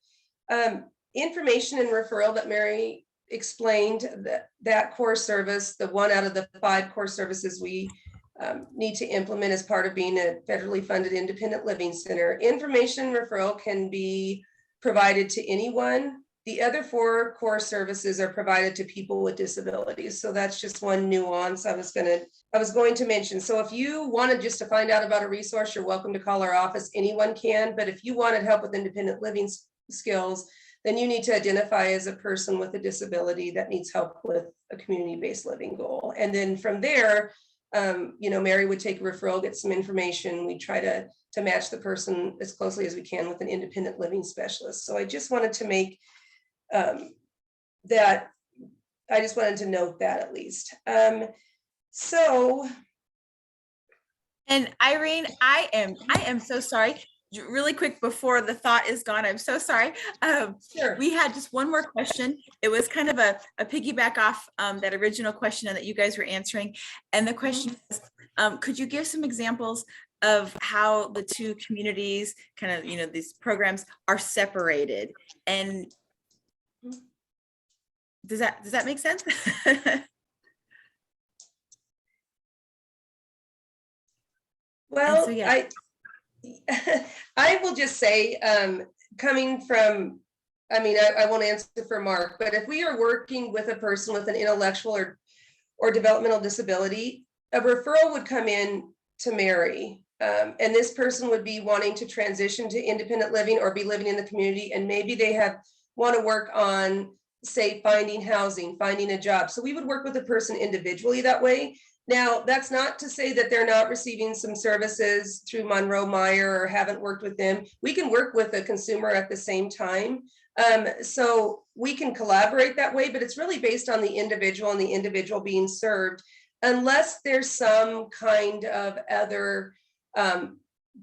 information and referral that Mary explained, that core service, the 1 out of the 5 core services we need to implement as part of being a federally funded independent living center. Information referral can be provided to anyone. The other 4 core services are provided to people with disabilities. So that's just one nuance I was going to mention. So if you wanted just to find out about a resource, you're welcome to call our office. Anyone can, but if you wanted help with independent living skills, then you need to identify as a person with a disability that needs help with a community-based living goal. And then from there, Mary would take a referral, get some information. We try to match the person as closely as we can with an independent living specialist. So I just wanted to make that, I just wanted to note that at least. So. And Irene, I am so sorry. Really quick before the thought is gone, I'm so sorry. Sure. We had just one more question. It was kind of a piggyback off that original question that you guys were answering. And the question is, could you give some examples of how the two communities kind of, you know, these programs are separated. And does that make sense? Well, so, yeah. I will just say, coming from, I mean, I won't answer for Mark, but if we are working with a person with an intellectual or developmental disability, a referral would come in to Mary. And this person would be wanting to transition to independent living or be living in the community. And maybe they want to work on, say, finding housing, finding a job. So we would work with the person individually that way. Now, that's not to say that they're not receiving some services through Monroe Meyer or haven't worked with them. We can work with a consumer at the same time. So we can collaborate that way, but it's really based on the individual and the individual being served, unless there's some kind of other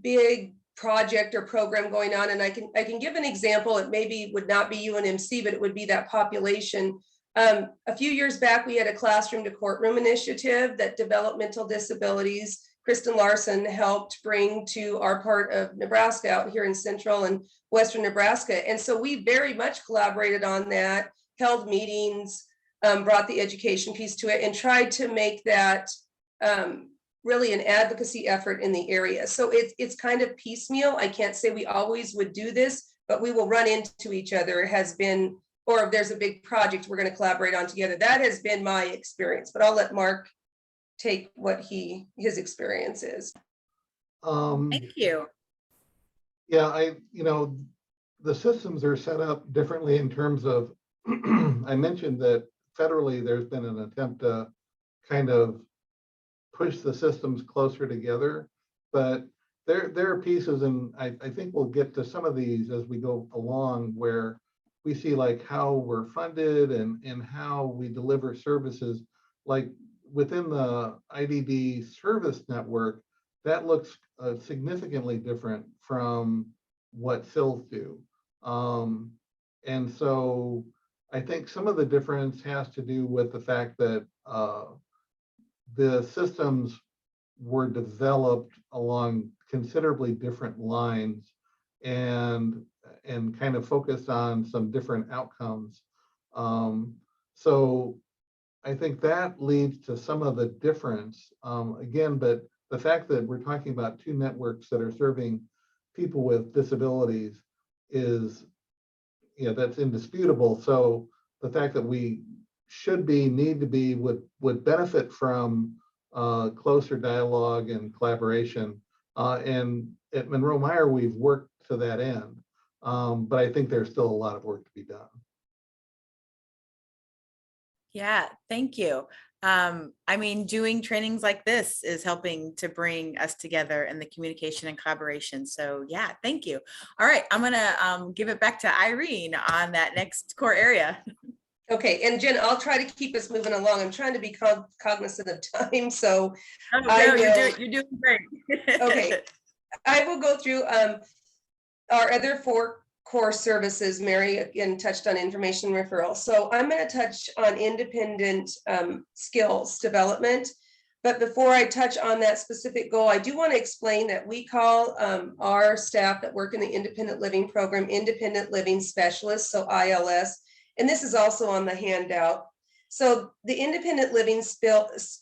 big project or program going on. And I can give an example. It maybe would not be UNMC, but it would be that population. A few years back, we had a classroom to courtroom initiative that developmental disabilities, Kristen Larson helped bring to our part of Nebraska out here in central and western Nebraska. And so we very much collaborated on that, held meetings, brought the education piece to it, and tried to make that really an advocacy effort in the area. So it's kind of piecemeal. I can't say we always would do this, but we will run into each other. It has been, or if there's a big project we're going to collaborate on together. That has been my experience, but I'll let Mark take what his experience is. Thank you. Yeah, the systems are set up differently in terms of, I mentioned that federally there's been an attempt to kind of push the systems closer together, but there are pieces, and I think we'll get to some of these as we go along, where we see like how we're funded and how we deliver services. Like within the IDD service network, that looks significantly different from what SILs do. And so I think some of the difference has to do with the fact that the systems were developed along considerably different lines and kind of focused on some different outcomes. So I think that leads to some of the difference. Again, but the fact that we're talking about two networks that are serving people with disabilities is, that's indisputable. So the fact that we should be, need to be, would benefit from closer dialogue and collaboration. And at Monroe Meyer, we've worked to that end. But I think there's still a lot of work to be done. Yeah, thank you. I mean, doing trainings like this is helping to bring us together in the communication and collaboration. So yeah, thank you. All right, I'm gonna give it back to Irene on that next core area. Okay, and Jen, I'll try to keep us moving along. I'm trying to be cognizant of time, so Oh, no, you're doing great. Okay, I will go through our other 4 core services. Mary again touched on information referral. So I'm going to touch on independent skills development. But before I touch on that specific goal, I do want to explain that we call our staff that work in the independent living program independent living specialists, so ILS. And this is also on the handout. So the independent living skills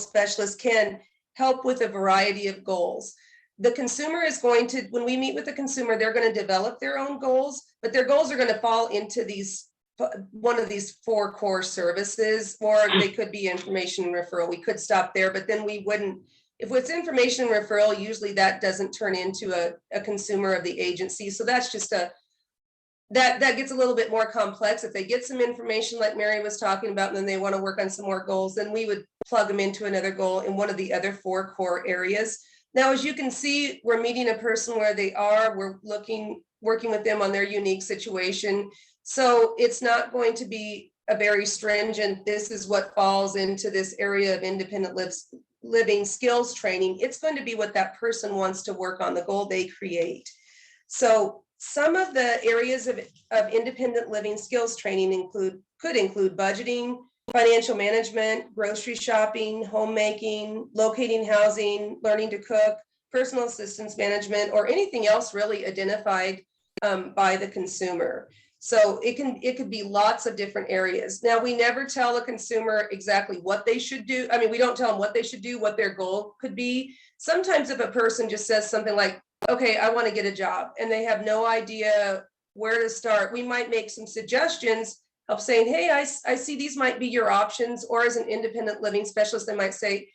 specialist can help with a variety of goals. The consumer is going to, when we meet with the consumer, they're going to develop their own goals, but their goals are going to fall into one of these 4 core services, or they could be information and referral. We could stop there, but then we wouldn't, if it's information and referral, usually that doesn't turn into a consumer of the agency. So that's just that gets a little bit more complex. If they get some information like Mary was talking about, and then they want to work on some more goals, then we would plug them into another goal in one of the other 4 core areas. Now, as you can see, we're meeting a person where they are, we're working with them on their unique situation. So it's not going to be a very stringent, this is what falls into this area of independent living skills training. It's going to be what that person wants to work on, the goal they create. So some of the areas of independent living skills training could include budgeting, financial management, grocery shopping, homemaking, locating housing, learning to cook, personal assistance management, or anything else really identified by the consumer. So it could be lots of different areas. Now, we never tell a consumer exactly what they should do. I mean, we don't tell them what they should do, what their goal could be. Sometimes if a person just says something like, okay, I want to get a job, and they have no idea where to start, we might make some suggestions of saying, hey, I see these might be your options. Or as an independent living specialist, they might say,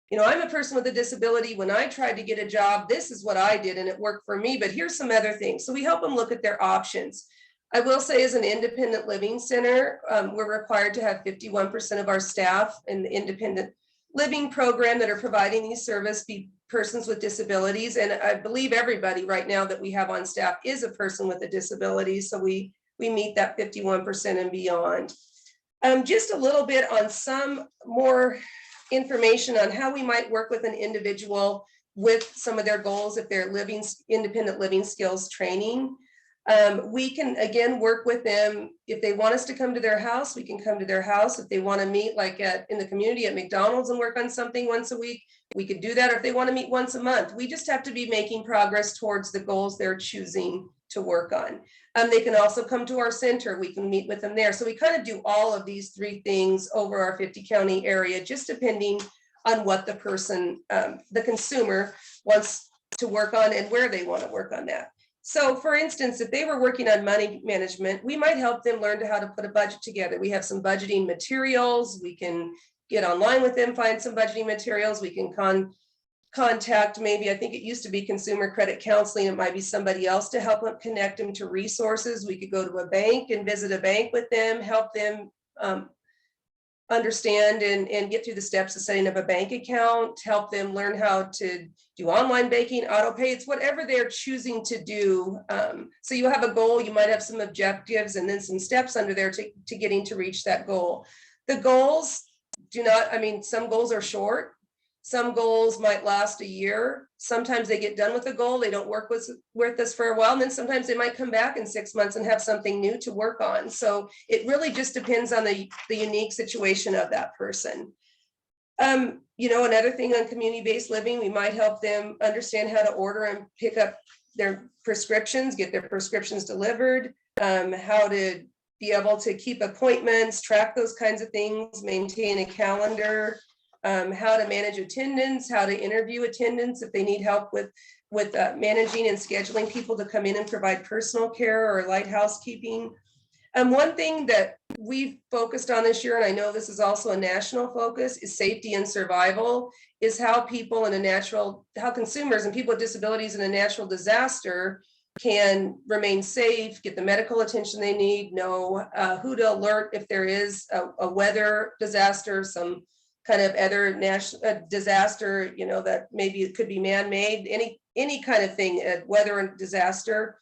you know, I'm a person with a disability. When I tried to get a job, this is what I did and it worked for me, but here's some other things. So we help them look at their options. I will say, as an independent living center, we're required to have 51% of our staff in the independent living program that are providing these services be persons with disabilities. And I believe everybody right now that we have on staff is a person with a disability. So we meet that 51% and beyond. Just a little bit on some more information on how we might work with an individual with some of their goals if they're living independent living skills training. We can, again, work with them. If they want us to come to their house, we can come to their house. If they want to meet like in the community at McDonald's and work on something once a week, we could do that. Or if they want to meet once a month, we just have to be making progress towards the goals they're choosing to work on. They can also come to our center. We can meet with them there. So we kind of do all of these three things over our 50 county area, just depending on what the person, the consumer wants to work on and where they want to work on that. So for instance, if they were working on money management, we might help them learn how to put a budget together. We have some budgeting materials. We can get online with them, find some budgeting materials. We can contact, maybe, I think it used to be consumer credit counseling. It might be somebody else to help them, connect them to resources. We could go to a bank and visit a bank with them, help them understand and get through the steps of setting up a bank account, help them learn how to do online banking, auto pay. It's whatever they're choosing to do. So you have a goal, you might have some objectives and then some steps under there to getting to reach that goal. The goals do not, I mean, some goals are short. Some goals might last a year. Sometimes they get done with a goal, they don't work with us for a while, and then sometimes they might come back in 6 months and have something new to work on. So it really just depends on the unique situation of that person. You know, another thing on community-based living, we might help them understand how to order and pick up their prescriptions, get their prescriptions delivered, how to be able to keep appointments, track those kinds of things, maintain a calendar, how to manage attendance, how to interview attendants if they need help with managing and scheduling people to come in and provide personal care or light housekeeping. One thing that we've focused on this year, and I know this is also a national focus, is safety and survival, is how people in how consumers and people with disabilities in a natural disaster can remain safe, get the medical attention they need, know who to alert if there is a weather disaster, some kind of other national disaster, you know, that maybe it could be man-made, any kind of thing, weather and disaster.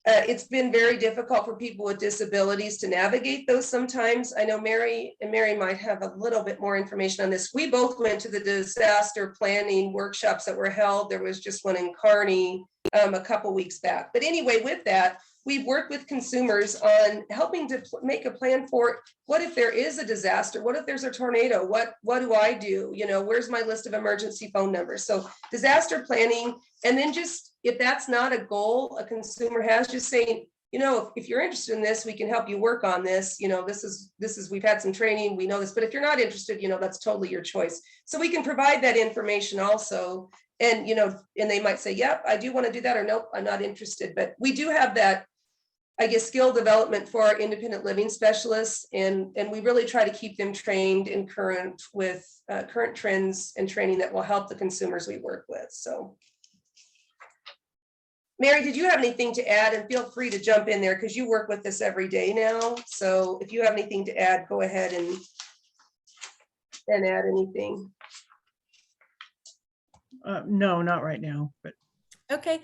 It's been very difficult for people with disabilities to navigate those sometimes. I know Mary might have a little bit more information on this. We both went to the disaster planning workshops that were held. There was just one in Kearney a couple weeks back. But anyway, with that, we've worked with consumers on helping to make a plan for what if there is a disaster? What if there's a tornado? What do I do? You know, where's my list of emergency phone numbers? So disaster planning, and then just, if that's not a goal a consumer has, just saying, you know, if you're interested in this, we can help you work on this. You know, this is, we've had some training, we know this, but if you're not interested, you know, that's totally your choice. So we can provide that information also. And, you know, and they might say, yep, I do want to do that, or nope, I'm not interested. But we do have that, I guess, skill development for our independent living specialists. And we really try to keep them trained and current with current trends and training that will help the consumers we work with. So Mary, did you have anything to add? And feel free to jump in there because you work with this every day now. So if you have anything to add, go ahead and add anything. No, not right now, but. Okay,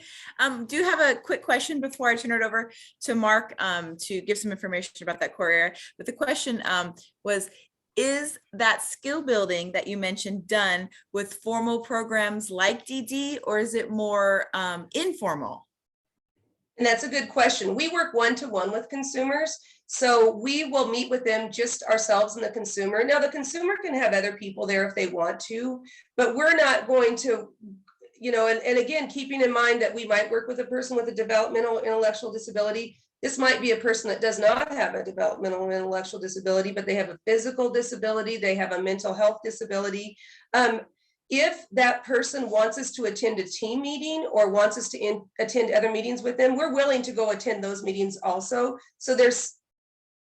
do you have a quick question before I turn it over to Mark to give some information about that core area? But the question was, is that skill building that you mentioned done with formal programs like DD, or is it more informal? And that's a good question. We work one-to-one with consumers. So we will meet with them, just ourselves and the consumer. Now, the consumer can have other people there if they want to, but we're not going to, you know, and again, keeping in mind that we might work with a person with a developmental intellectual disability. This might be a person that does not have a developmental intellectual disability, but they have a physical disability, they have a mental health disability. If that person wants us to attend a team meeting or wants us to attend other meetings with them, we're willing to go attend those meetings also. So there's,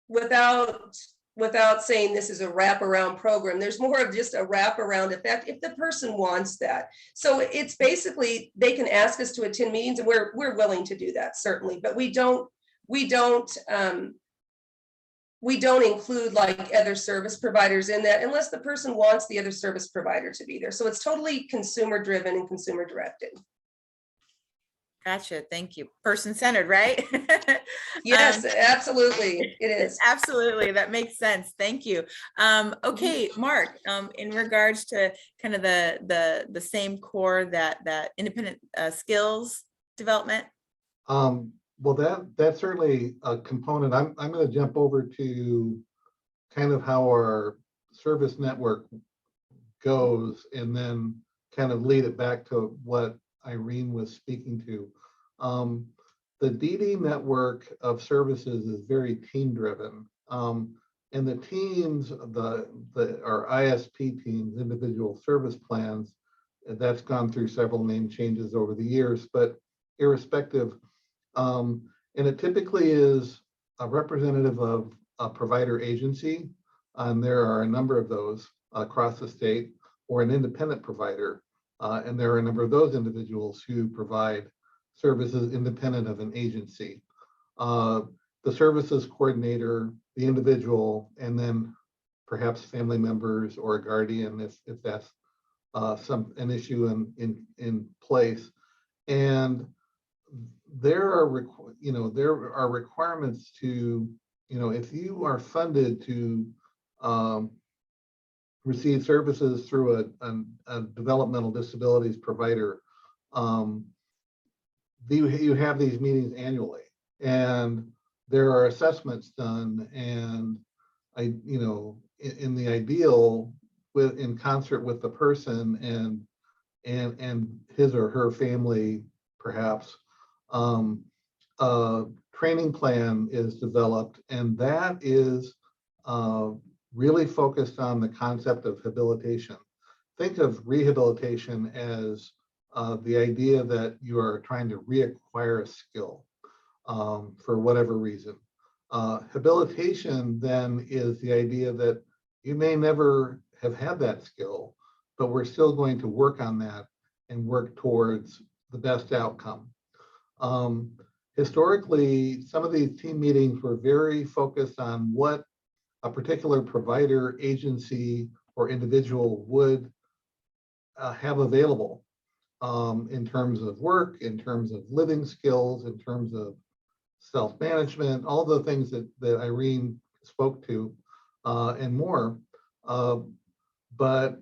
without saying this is a wraparound program, there's more of just a wraparound effect if the person wants that. So it's basically, they can ask us to attend meetings, and we're willing to do that, certainly, but we don't include like other service providers in that unless the person wants the other service provider to be there. So it's totally consumer driven and consumer directed. Gotcha. Thank you. Person-centered, right? Yes, absolutely. It is. Absolutely. That makes sense. Thank you. Okay, Mark, in regards to kind of the same core, that independent skills development. Well, that's certainly a component. I'm going to jump over to kind of how our service network goes and then kind of lead it back to what Irene was speaking to. The DD network of services is very team driven. And the teams, our ISP teams, individual service plans, that's gone through several name changes over the years, but irrespective, and it typically is a representative of a provider agency, and there are a number of those across the state, or an independent provider, and there are a number of those individuals who provide services independent of an agency. The services coordinator, the individual, and then perhaps family members or a guardian if that's an issue in place. And there are requirements to, if you are funded to receive services through a developmental disabilities provider, you have these meetings annually, and there are assessments done, and in the ideal, in concert with the person and his or her family, perhaps, a training plan is developed, and that is really focused on the concept of habilitation. Think of rehabilitation as the idea that you are trying to reacquire a skill for whatever reason. Habilitation then is the idea that you may never have had that skill, but we're still going to work on that and work towards the best outcome. Historically, some of these team meetings were very focused on what a particular provider, agency, or individual would have available in terms of work, in terms of living skills, in terms of self-management, all the things that Irene spoke to, and more. But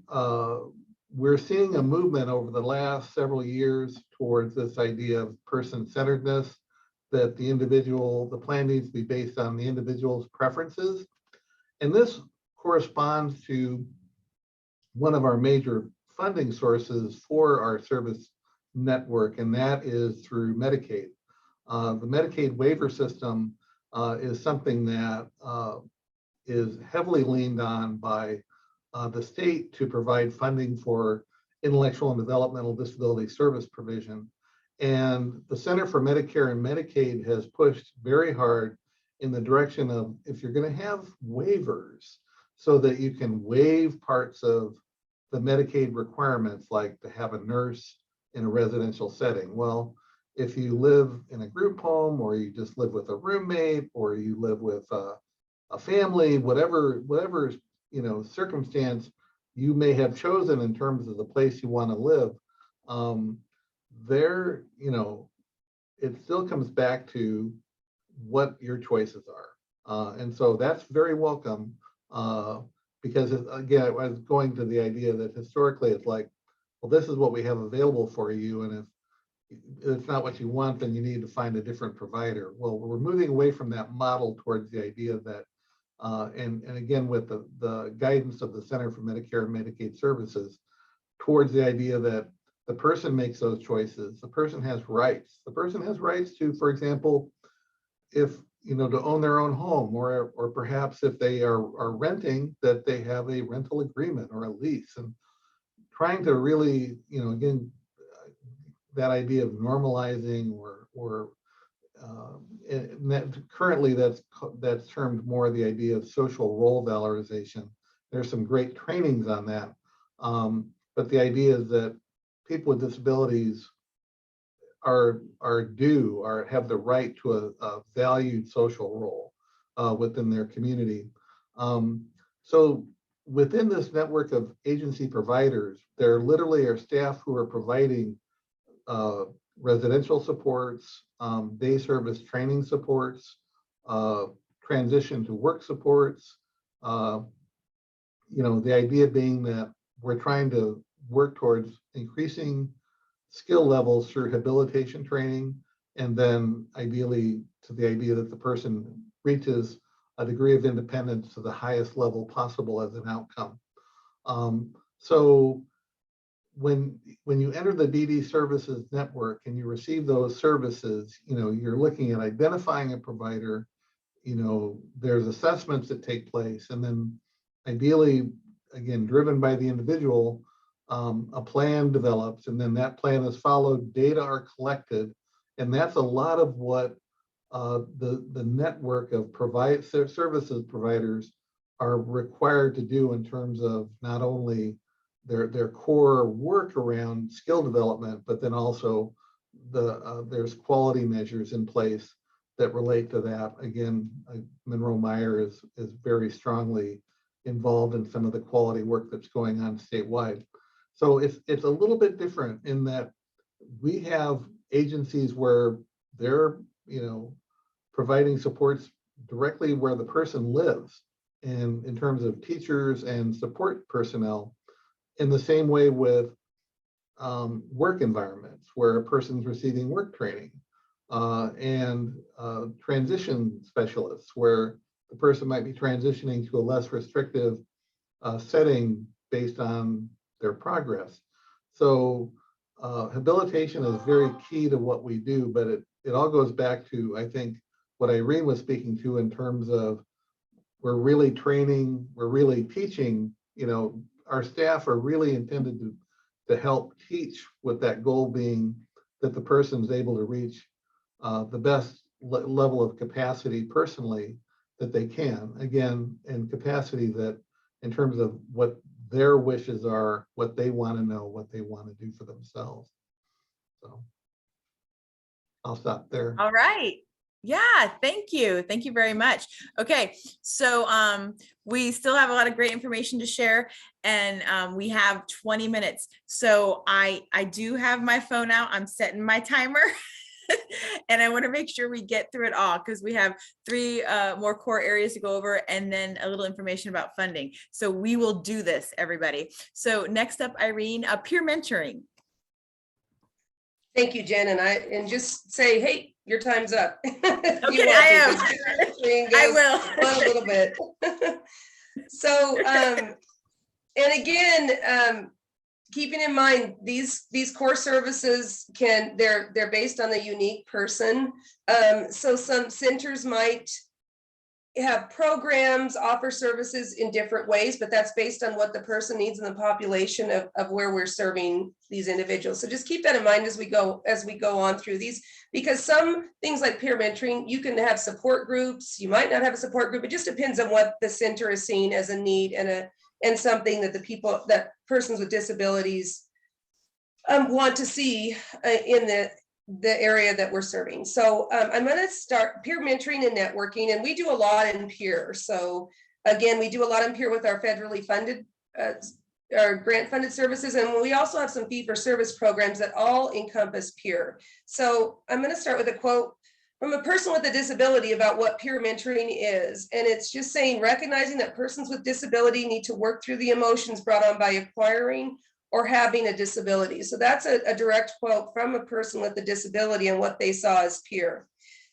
we're seeing a movement over the last several years towards this idea of person-centeredness, that the plan needs to be based on the individual's preferences. And this corresponds to one of our major funding sources for our service network, and that is through Medicaid. The Medicaid waiver system is something that is heavily leaned on by the state to provide funding for intellectual and developmental disability service provision. And the Center for Medicare and Medicaid has pushed very hard in the direction of, if you're going to have waivers so that you can waive parts of the Medicaid requirements, like to have a nurse in a residential setting. Well, if you live in a group home, or you just live with a roommate, or you live with a family, whatever circumstance you may have chosen in terms of the place you want to live, it still comes back to what your choices are. And so that's very welcome, because again, I was going to the idea that historically it's like, well, this is what we have available for you. And it's not what you want, then you need to find a different provider. Well, we're moving away from that model towards the idea that, and again, with the guidance of the Center for Medicare and Medicaid Services, towards the idea that the person makes those choices. The person has rights. The person has rights to, for example, if, to own their own home, or perhaps if they are renting, that they have a rental agreement or a lease, and trying to really, again, that idea of normalizing currently that's termed more the idea of social role valorization. There's some great trainings on that. But the idea is that people with disabilities have the right to a valued social role within their community. So within this network of agency providers, there literally are staff who are providing residential supports, day service training supports, transition to work supports. The idea being that we're trying to work towards increasing skill levels through habilitation training, and then ideally to the idea that the person reaches a degree of independence to the highest level possible as an outcome. So when you enter the DD services network and you receive those services, you're looking at identifying a provider, there's assessments that take place, and then ideally, again, driven by the individual, a plan develops, and then that plan is followed, data are collected, and that's a lot of what the network of services providers are required to do in terms of not only their core work around skill development, but then also there's quality measures in place that relate to that. Again, Monroe Meyer is very strongly involved in some of the quality work that's going on statewide. So it's a little bit different in that we have agencies where they're providing supports directly where the person lives, and in terms of teachers and support personnel, in the same way with work environments where a person's receiving work training, and transition specialists where the person might be transitioning to a less restrictive setting based on their progress. So habilitation is very key to what we do, but it all goes back to, I think, what Irene was speaking to in terms of we're really training, we're really teaching, our staff are really intended to help teach, with that goal being that the person's able to reach the best level of capacity personally that they can, again, and capacity that in terms of what their wishes are, what they want to know, what they want to do for themselves. So I'll stop there. All right. Yeah, thank you. Thank you very much. Okay, so we still have a lot of great information to share, and we have 20 minutes. So I do have my phone out. I'm setting my timer. And I want to make sure we get through it all, because we have 3 more core areas to go over, and then a little information about funding. So we will do this, everybody. So next up, Irene, peer mentoring. Thank you, Jen, and just say, hey, your time's up. Okay, I will. On a little bit. So, and again, keeping in mind these core services they're based on the unique person. So some centers might have programs, offer services in different ways, but that's based on what the person needs in the population of where we're serving these individuals. So just keep that in mind as we go on through these, because some things like peer mentoring, you can have support groups, you might not have a support group. It just depends on what the center is seeing as a need and something that persons with disabilities want to see in the area that we're serving. So I'm going to start peer mentoring and networking, and we do a lot in peer. So again, we do a lot in peer with our federally funded, our grant funded services, and we also have some fee for service programs that all encompass peer. So I'm going to start with a quote from a person with a disability about what peer mentoring is. And it's just saying, recognizing that persons with disability need to work through the emotions brought on by acquiring or having a disability. So that's a direct quote from a person with a disability and what they saw as peer.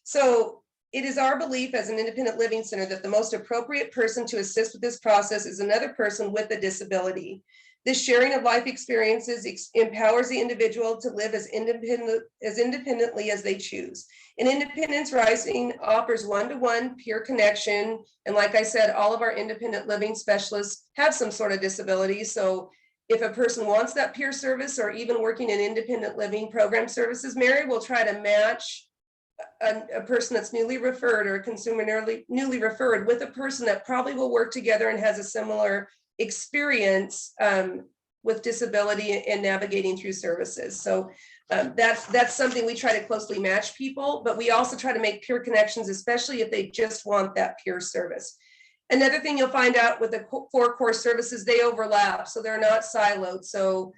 So it is our belief as an independent living center that the most appropriate person to assist with this process is another person with a disability. This sharing of life experiences empowers the individual to live as independently as they choose. And Independence Rising offers one-to-one peer connection. And like I said, all of our independent living specialists have some sort of disability. So if a person wants that peer service or even working in independent living program services, Mary will try to match a person that's newly referred or a consumer newly referred with a person that probably will work together and has a similar experience with disability and navigating through services. So that's something we try to closely match people, but we also try to make peer connections, especially if they just want that peer service. Another thing you'll find out with the 4 core services, they overlap, so they're not siloed. So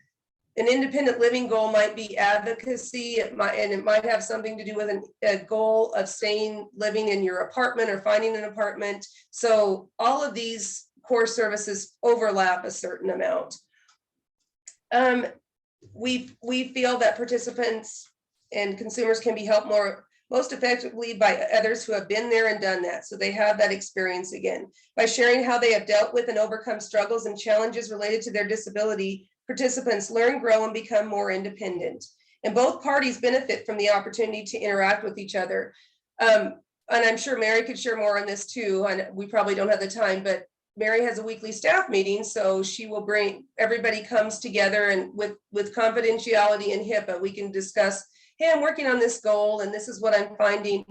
an independent living goal might be advocacy, it might have something to do with a goal of living in your apartment or finding an apartment. So all of these core services overlap a certain amount. We feel that participants and consumers can be helped most effectively by others who have been there and done that. So they have that experience again. By sharing how they have dealt with and overcome struggles and challenges related to their disability, participants learn, grow, and become more independent. And both parties benefit from the opportunity to interact with each other. And I'm sure Mary could share more on this too, and we probably don't have the time, but Mary has a weekly staff meeting, so she will bring, everybody comes together and with confidentiality and HIPAA, we can discuss, hey, I'm working on this goal and this is what I'm finding.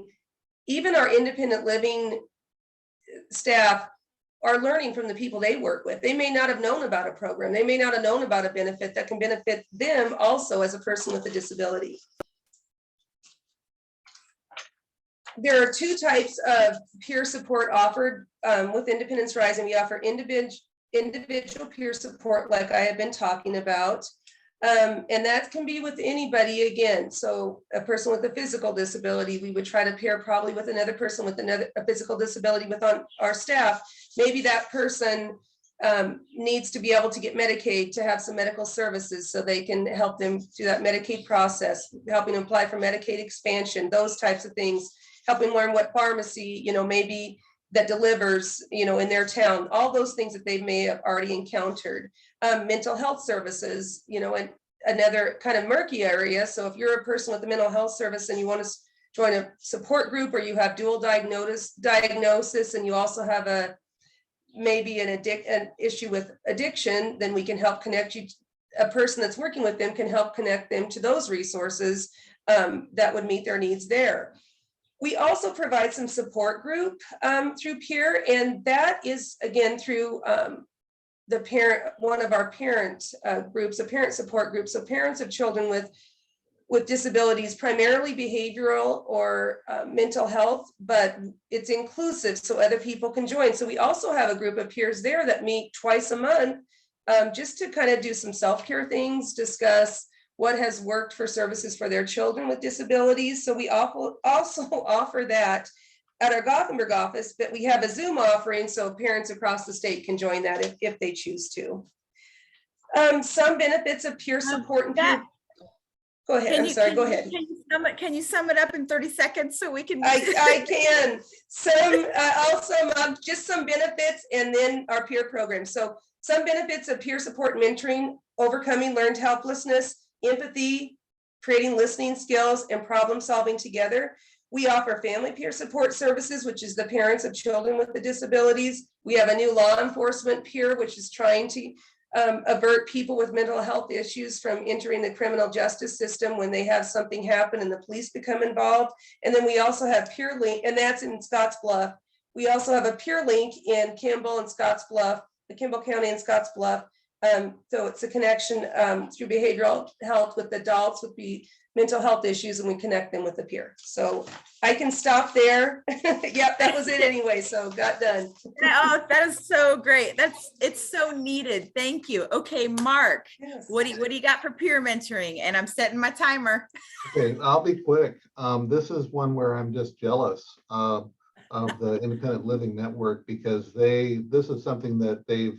Even our independent living staff are learning from the people they work with. They may not have known about a program. They may not have known about a benefit that can benefit them also as a person with a disability. There are 2 types of peer support offered with Independence Rising. We offer individual peer support like I have been talking about. And that can be with anybody again. So a person with a physical disability, we would try to pair probably with another person with a physical disability on our staff. Maybe that person needs to be able to get Medicaid to have some medical services so they can help them through that Medicaid process, helping them apply for Medicaid expansion, those types of things, helping learn what pharmacy, maybe that delivers, in their town, all those things that they may have already encountered. Mental health services, and another kind of murky area. So if you're a person with a mental health service and you want to join a support group, or you have dual diagnosis and you also have maybe an issue with addiction, then we can help connect you. A person that's working with them can help connect them to those resources that would meet their needs there. We also provide some support group through peer, and that is again through one of our parent groups, a parent support group. So parents of children with disabilities, primarily behavioral or mental health, but it's inclusive so other people can join. So we also have a group of peers there that meet twice a month just to kind of do some self-care things, discuss what has worked for services for their children with disabilities. So we also offer that at our Gothenburg office, but we have a Zoom offering so parents across the state can join that if they choose to. Some benefits of peer support and peer. Go ahead. I'm sorry. Go ahead. Can you sum it up in 30 seconds so we can? I can. Just some benefits and then our peer program. So some benefits of peer support and mentoring: overcoming learned helplessness, empathy, creating listening skills, and problem solving together. We offer family peer support services, which is the parents of children with the disabilities. We have a new law enforcement peer, which is trying to avert people with mental health issues from entering the criminal justice system when they have something happen and the police become involved. And then we also have Peer Link, and that's in Scottsbluff. We also have a Peer Link in Kimball and Scottsbluff, the Kimball County and Scottsbluff. So it's a connection through behavioral health with adults with the mental health issues, and we connect them with the peer. So I can stop there. Yep, that was it anyway. So got done. Oh, that is so great. It's so needed. Thank you. Okay, Mark, Yes. what do you got for peer mentoring? And I'm setting my timer. Okay, I'll be quick. This is one where I'm just jealous of the Independent Living Network, because this is something that they've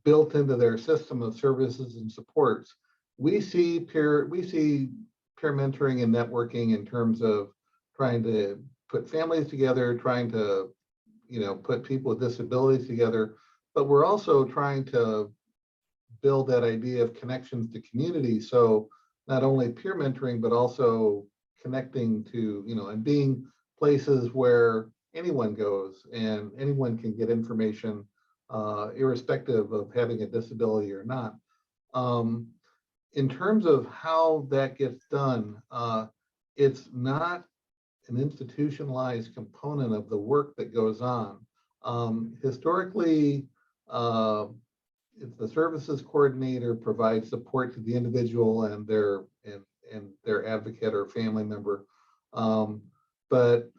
built into their system of services and supports. We see peer mentoring and networking in terms of trying to put families together, trying to, put people with disabilities together, but we're also trying to build that idea of connections to community. So not only peer mentoring, but also connecting to, and being places where anyone goes and anyone can get information, irrespective of having a disability or not. In terms of how that gets done, it's not an institutionalized component of the work that goes on. Historically, if the services coordinator provides support to the individual and their advocate or family member, but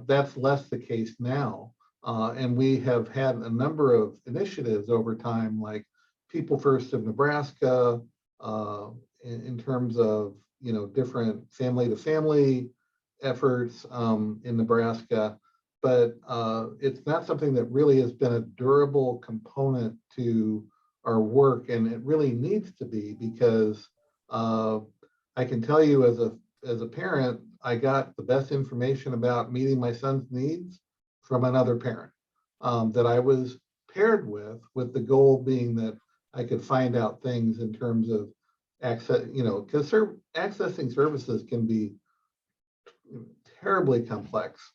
that's less the case now. And we have had a number of initiatives over time, like People First of Nebraska, in terms of different family to family efforts in Nebraska, but it's not something that really has been a durable component to our work, and it really needs to be, because I can tell you as a parent, I got the best information about meeting my son's needs from another parent that I was paired with the goal being that I could find out things in terms of access, because accessing services can be terribly complex,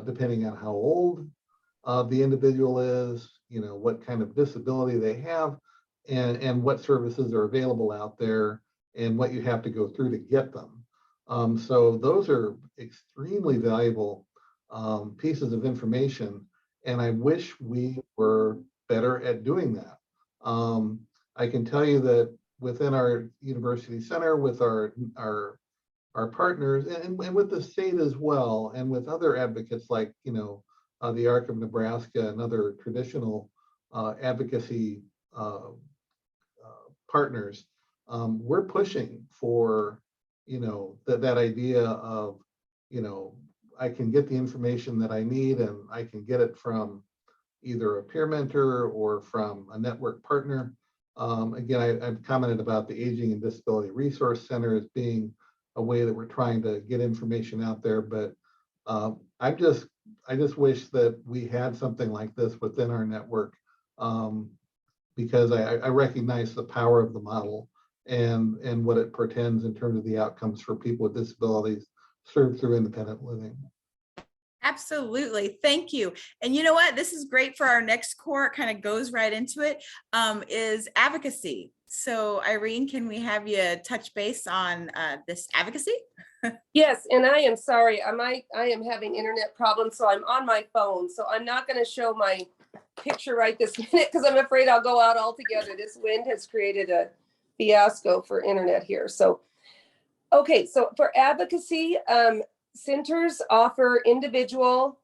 depending on how old the individual is, what kind of disability they have, and what services are available out there, and what you have to go through to get them. So those are extremely valuable pieces of information, and I wish we were better at doing that. I can tell you that within our university center, with our partners, and with the state as well, and with other advocates like the ARC of Nebraska and other traditional advocacy partners, we're pushing for that idea of I can get the information that I need, and I can get it from either a peer mentor or from a network partner. Again, I've commented about the Aging and Disability Resource Center as being a way that we're trying to get information out there, but I just wish that we had something like this within our network, because I recognize the power of the model and what it portends in terms of the outcomes for people with disabilities served through independent living. Absolutely. Thank you. And you know what? This is great for our next core. It kind of goes right into it, is advocacy. So Irene, can we have you touch base on this advocacy? Yes, and I am sorry. I am having internet problems, so I'm on my phone. So I'm not going to show my picture right this minute because I'm afraid I'll go out altogether. This wind has created a fiasco for internet here. So, okay, so for advocacy, centers offer individual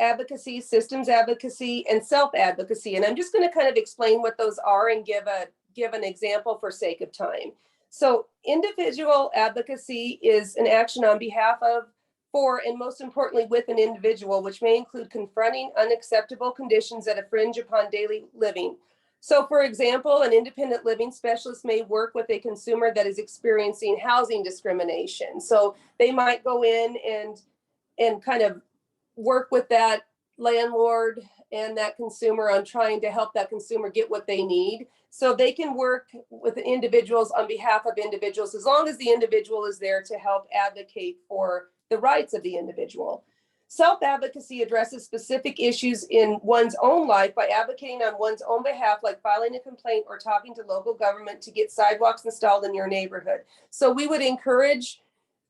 advocacy, systems advocacy, and self-advocacy. And I'm just going to kind of explain what those are and give an example for sake of time. So individual advocacy is an action on behalf of, for, and most importantly with an individual, which may include confronting unacceptable conditions that infringe upon daily living. So for example, an independent living specialist may work with a consumer that is experiencing housing discrimination. So they might go in and kind of work with that landlord and that consumer on trying to help that consumer get what they need. So they can work with individuals on behalf of individuals, as long as the individual is there to help advocate for the rights of the individual. Self-advocacy addresses specific issues in one's own life by advocating on one's own behalf, like filing a complaint or talking to local government to get sidewalks installed in your neighborhood. So we would encourage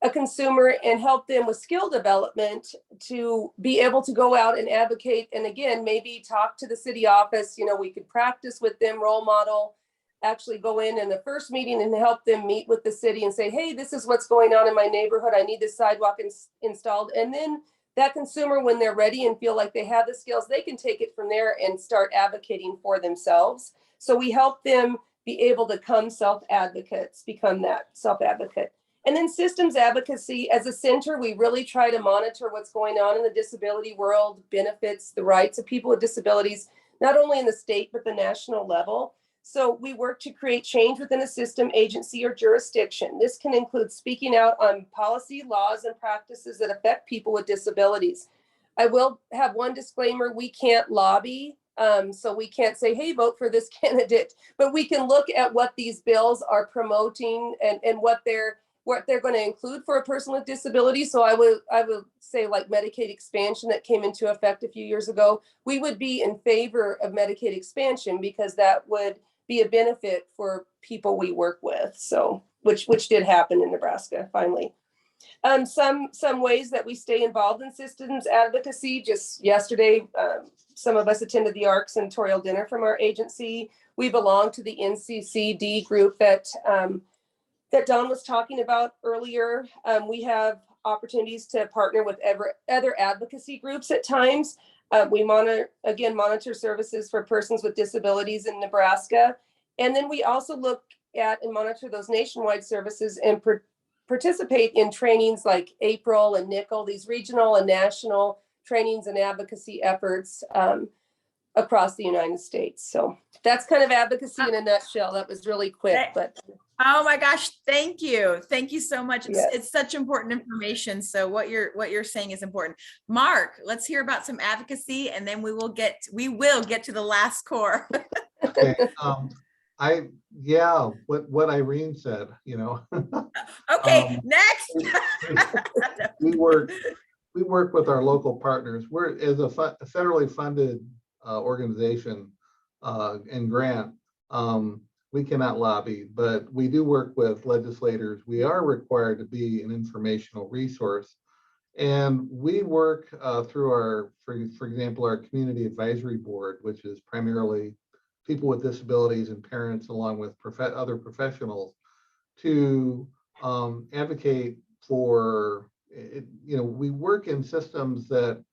a consumer and help them with skill development to be able to go out and advocate. And again, maybe talk to the city office. We could practice with them, role model, actually go in the first meeting and help them meet with the city and say, hey, this is what's going on in my neighborhood. I need this sidewalk installed. And then that consumer, when they're ready and feel like they have the skills, they can take it from there and start advocating for themselves. So we help them be able to become self-advocates, become that self-advocate. And then systems advocacy, as a center, we really try to monitor what's going on in the disability world, benefits, the rights of people with disabilities, not only in the state, but the national level. So we work to create change within a system, agency, or jurisdiction. This can include speaking out on policy, laws, and practices that affect people with disabilities. I will have one disclaimer: we can't lobby. So we can't say, hey, vote for this candidate, but we can look at what these bills are promoting and what they're going to include for a person with disability. So I would say, like Medicaid expansion that came into effect a few years ago, we would be in favor of Medicaid expansion because that would be a benefit for people we work with. So which did happen in Nebraska finally. Some ways that we stay involved in systems advocacy. Just yesterday, some of us attended the ARC senatorial dinner from our agency. We belong to the NCCD group that Don was talking about earlier. We have opportunities to partner with other advocacy groups at times. We monitor services for persons with disabilities in Nebraska. And then we also look at and monitor those nationwide services and participate in trainings like April and Nickel, these regional and national trainings and advocacy efforts across the United States. So that's kind of advocacy in a nutshell. That was really quick, but. Oh my gosh, thank you. Thank you so much. Yes. It's such important information. So what you're saying is important. Mark, let's hear about some advocacy and then we will get to the last core. Okay. What Irene said, Okay, next. we work with our local partners. We're as a federally funded organization and grant. We cannot lobby, but we do work with legislators. We are required to be an informational resource. And we work through our, for example, our community advisory board, which is primarily people with disabilities and parents, along with other professionals, to advocate for, we work in systems that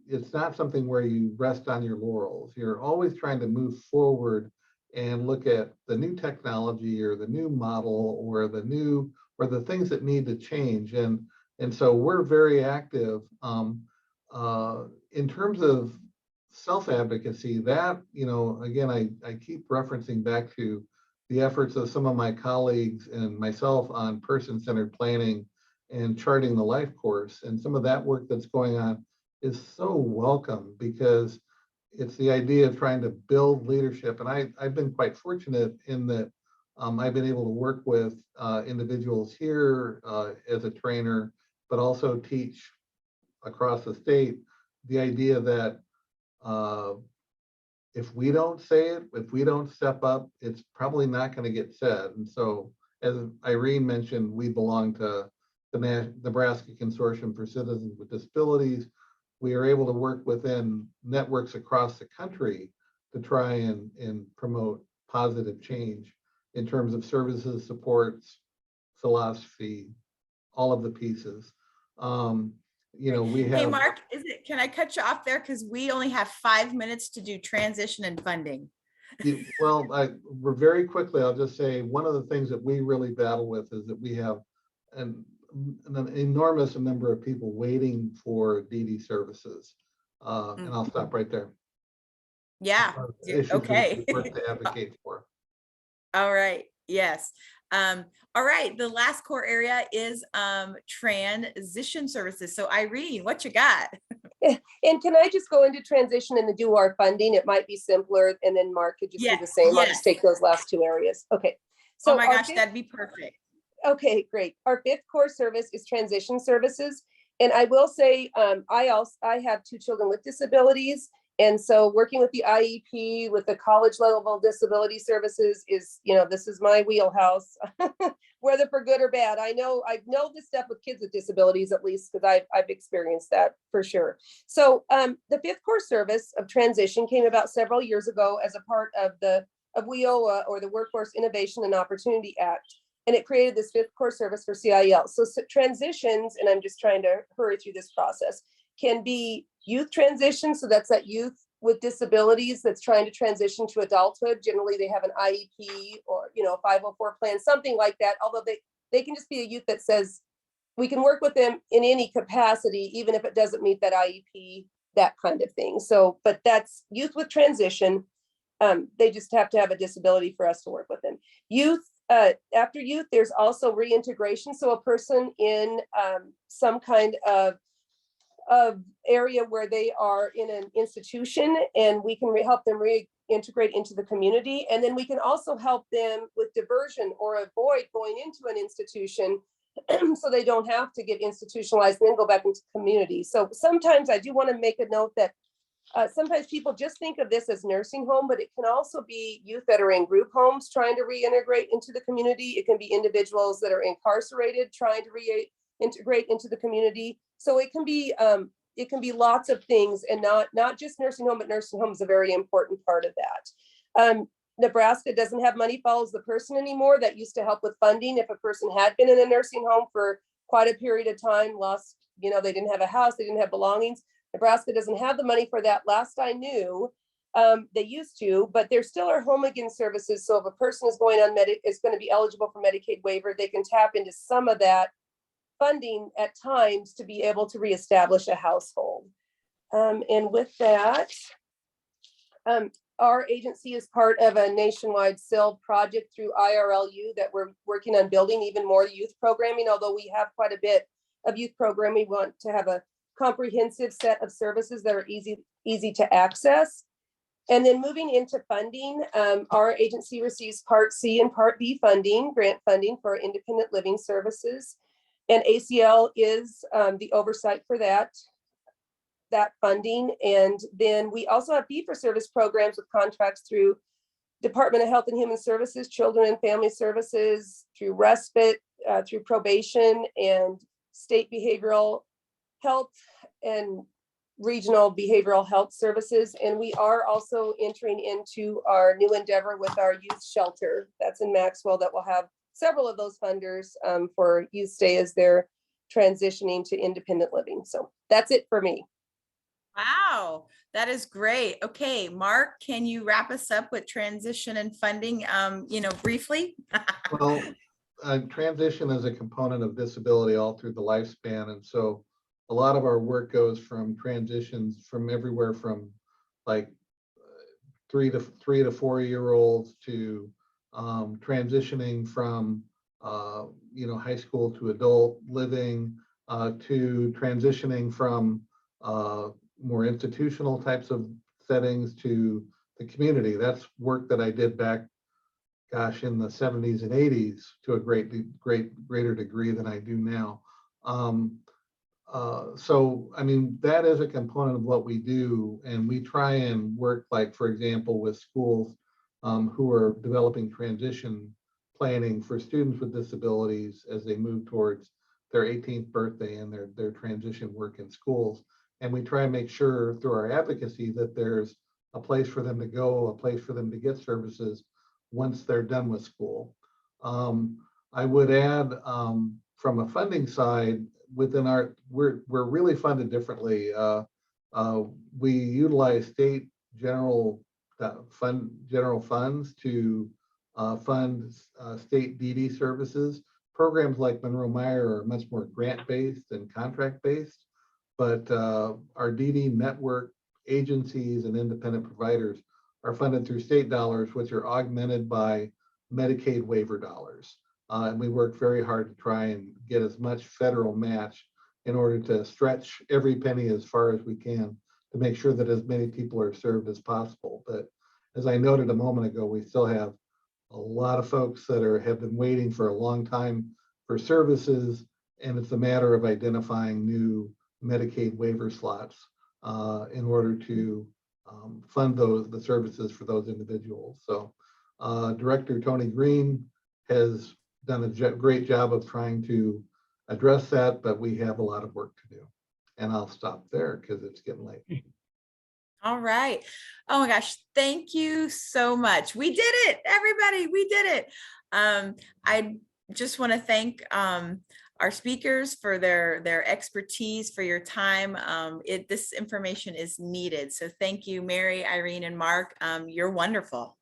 it's not something where you rest on your laurels. You're always trying to move forward and look at the new technology or the new model or the things that need to change. And so we're very active in terms of self-advocacy. That, again, I keep referencing back to the efforts of some of my colleagues and myself on person-centered planning and charting the life course. And some of that work that's going on is so welcome because it's the idea of trying to build leadership. And I've been quite fortunate in that I've been able to work with individuals here as a trainer, but also teach across the state the idea that if we don't say it, if we don't step up, it's probably not going to get said. And so, as Irene mentioned, we belong to the Nebraska Consortium for Citizens with Disabilities. We are able to work within networks across the country to try and promote positive change in terms of services, supports, philosophy, all of the pieces. We have. Hey, Mark, can I cut you off there? Because we only have 5 minutes to do transition and funding. Well, we're very quickly, I'll just say one of the things that we really battle with is that we have an enormous number of people waiting for DD services. And I'll stop right there. Yeah. Okay. Work to advocate for. All right. Yes. All right. The last core area is transition services. So Irene, what you got? And can I just go into transition and do our funding? It might be simpler, and then Mark could just do the same. I'll just take those last two areas. Okay. So oh my gosh, that'd be perfect. Okay, great. Our fifth core service is transition services. And I will say, I have 2 children with disabilities. And so working with the IEP, with the college level disability services is, this is my wheelhouse, whether for good or bad. I know this stuff with kids with disabilities, at least, because I've experienced that for sure. So the fifth core service of transition came about several years ago as a part of WIOA, or the Workforce Innovation and Opportunity Act. And it created this fifth core service for CIL. So transitions, and I'm just trying to hurry through this process, can be youth transition. So that's that youth with disabilities that's trying to transition to adulthood. Generally, they have an IEP or 504 plan, something like that. Although they can just be a youth that says we can work with them in any capacity, even if it doesn't meet that IEP that kind of thing. So, but that's youth with transition. They just have to have a disability for us to work with them. Youth, after youth, there's also reintegration. So a person in some kind of area where they are in an institution, and we can help them reintegrate into the community. And then we can also help them with diversion or avoid going into an institution so they don't have to get institutionalized and then go back into the community. So sometimes I do want to make a note that sometimes people just think of this as nursing home, but it can also be youth that are in group homes trying to reintegrate into the community. It can be individuals that are incarcerated trying to reintegrate into the community. So it can be lots of things, and not just nursing home, but nursing home is a very important part of that. Nebraska doesn't have money follows the person anymore. That used to help with funding. If a person had been in a nursing home for quite a period of time, lost, they didn't have a house, they didn't have belongings. Nebraska doesn't have the money for that. Last I knew, they used to, but there still are home again services. So if a person is going to be eligible for Medicaid waiver, they can tap into some of that funding at times to be able to reestablish a household. And with that, our agency is part of a nationwide SILD project through IRLU that we're working on building even more youth programming. Although we have quite a bit of youth programming, we want to have a comprehensive set of services that are easy to access. And then moving into funding, our agency receives Part C and Part B funding, grant funding for independent living services. And ACL is the oversight for that funding. And then we also have fee-for-service programs with contracts through Department of Health and Human Services, Children and Family Services, through respite, through probation, and state behavioral health and regional behavioral health services. And we are also entering into our new endeavor with our youth shelter that's in Maxwell that will have several of those funders for youth stay as they're transitioning to independent living. So that's it for me. Wow, that is great. Okay, Mark, can you wrap us up with transition and funding, briefly? Well, transition is a component of disability all through the lifespan. And so a lot of our work goes from transitions from everywhere from like 3 to 4 year olds to transitioning from high school to adult living, to transitioning from more institutional types of settings to the community. That's work that I did back, gosh, in the 70s and 80s to a greater degree than I do now. So, I mean, that is a component of what we do, and we try and work, like, for example, with schools who are developing transition planning for students with disabilities as they move towards their 18th birthday and their transition work in schools. And we try and make sure through our advocacy that there's a place for them to go, a place for them to get services once they're done with school. I would add, from a funding side, within we're really funded differently. We utilize state general funds to fund state DD services. Programs like Monroe Meyer are much more grant-based and contract-based, but our DD network agencies and independent providers are funded through state dollars, which are augmented by Medicaid waiver dollars. And we work very hard to try and get as much federal match in order to stretch every penny as far as we can to make sure that as many people are served as possible. But as I noted a moment ago, we still have a lot of folks that have been waiting for a long time for services, and it's a matter of identifying new Medicaid waiver slots in order to fund the services for those individuals. So Director Tony Green has done a great job of trying to address that, but we have a lot of work to do. And I'll stop there because it's getting late. All right. Oh my gosh. Thank you so much. We did it, everybody. We did it. I just want to thank our speakers for their expertise, for your time. This information is needed. So thank you, Mary, Irene, and Mark. You're wonderful.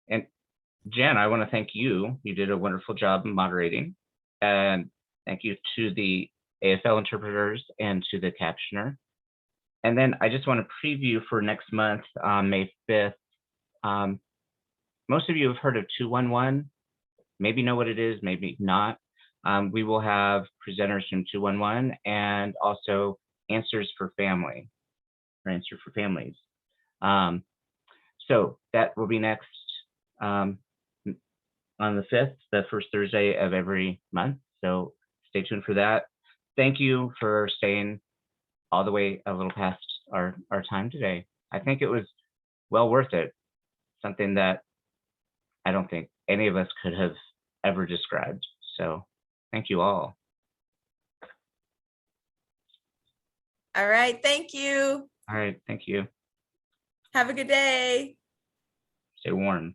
And Jen, I want to thank you. You did a wonderful job in moderating. And thank you to the AFL interpreters and to the captioner. And then I just want to preview for next month, May 5th. Most of you have heard of 211, maybe know what it is, maybe not. We will have presenters from 211 and also answers for family, or answer for families. So that will be next on the 5th, the first Thursday of every month. So stay tuned for that. Thank you for staying all the way a little past our time today. I think it was well worth it. Something that I don't think any of us could have ever described. So thank you all. All right, thank you. All right, thank you. Have a good day. Stay warm.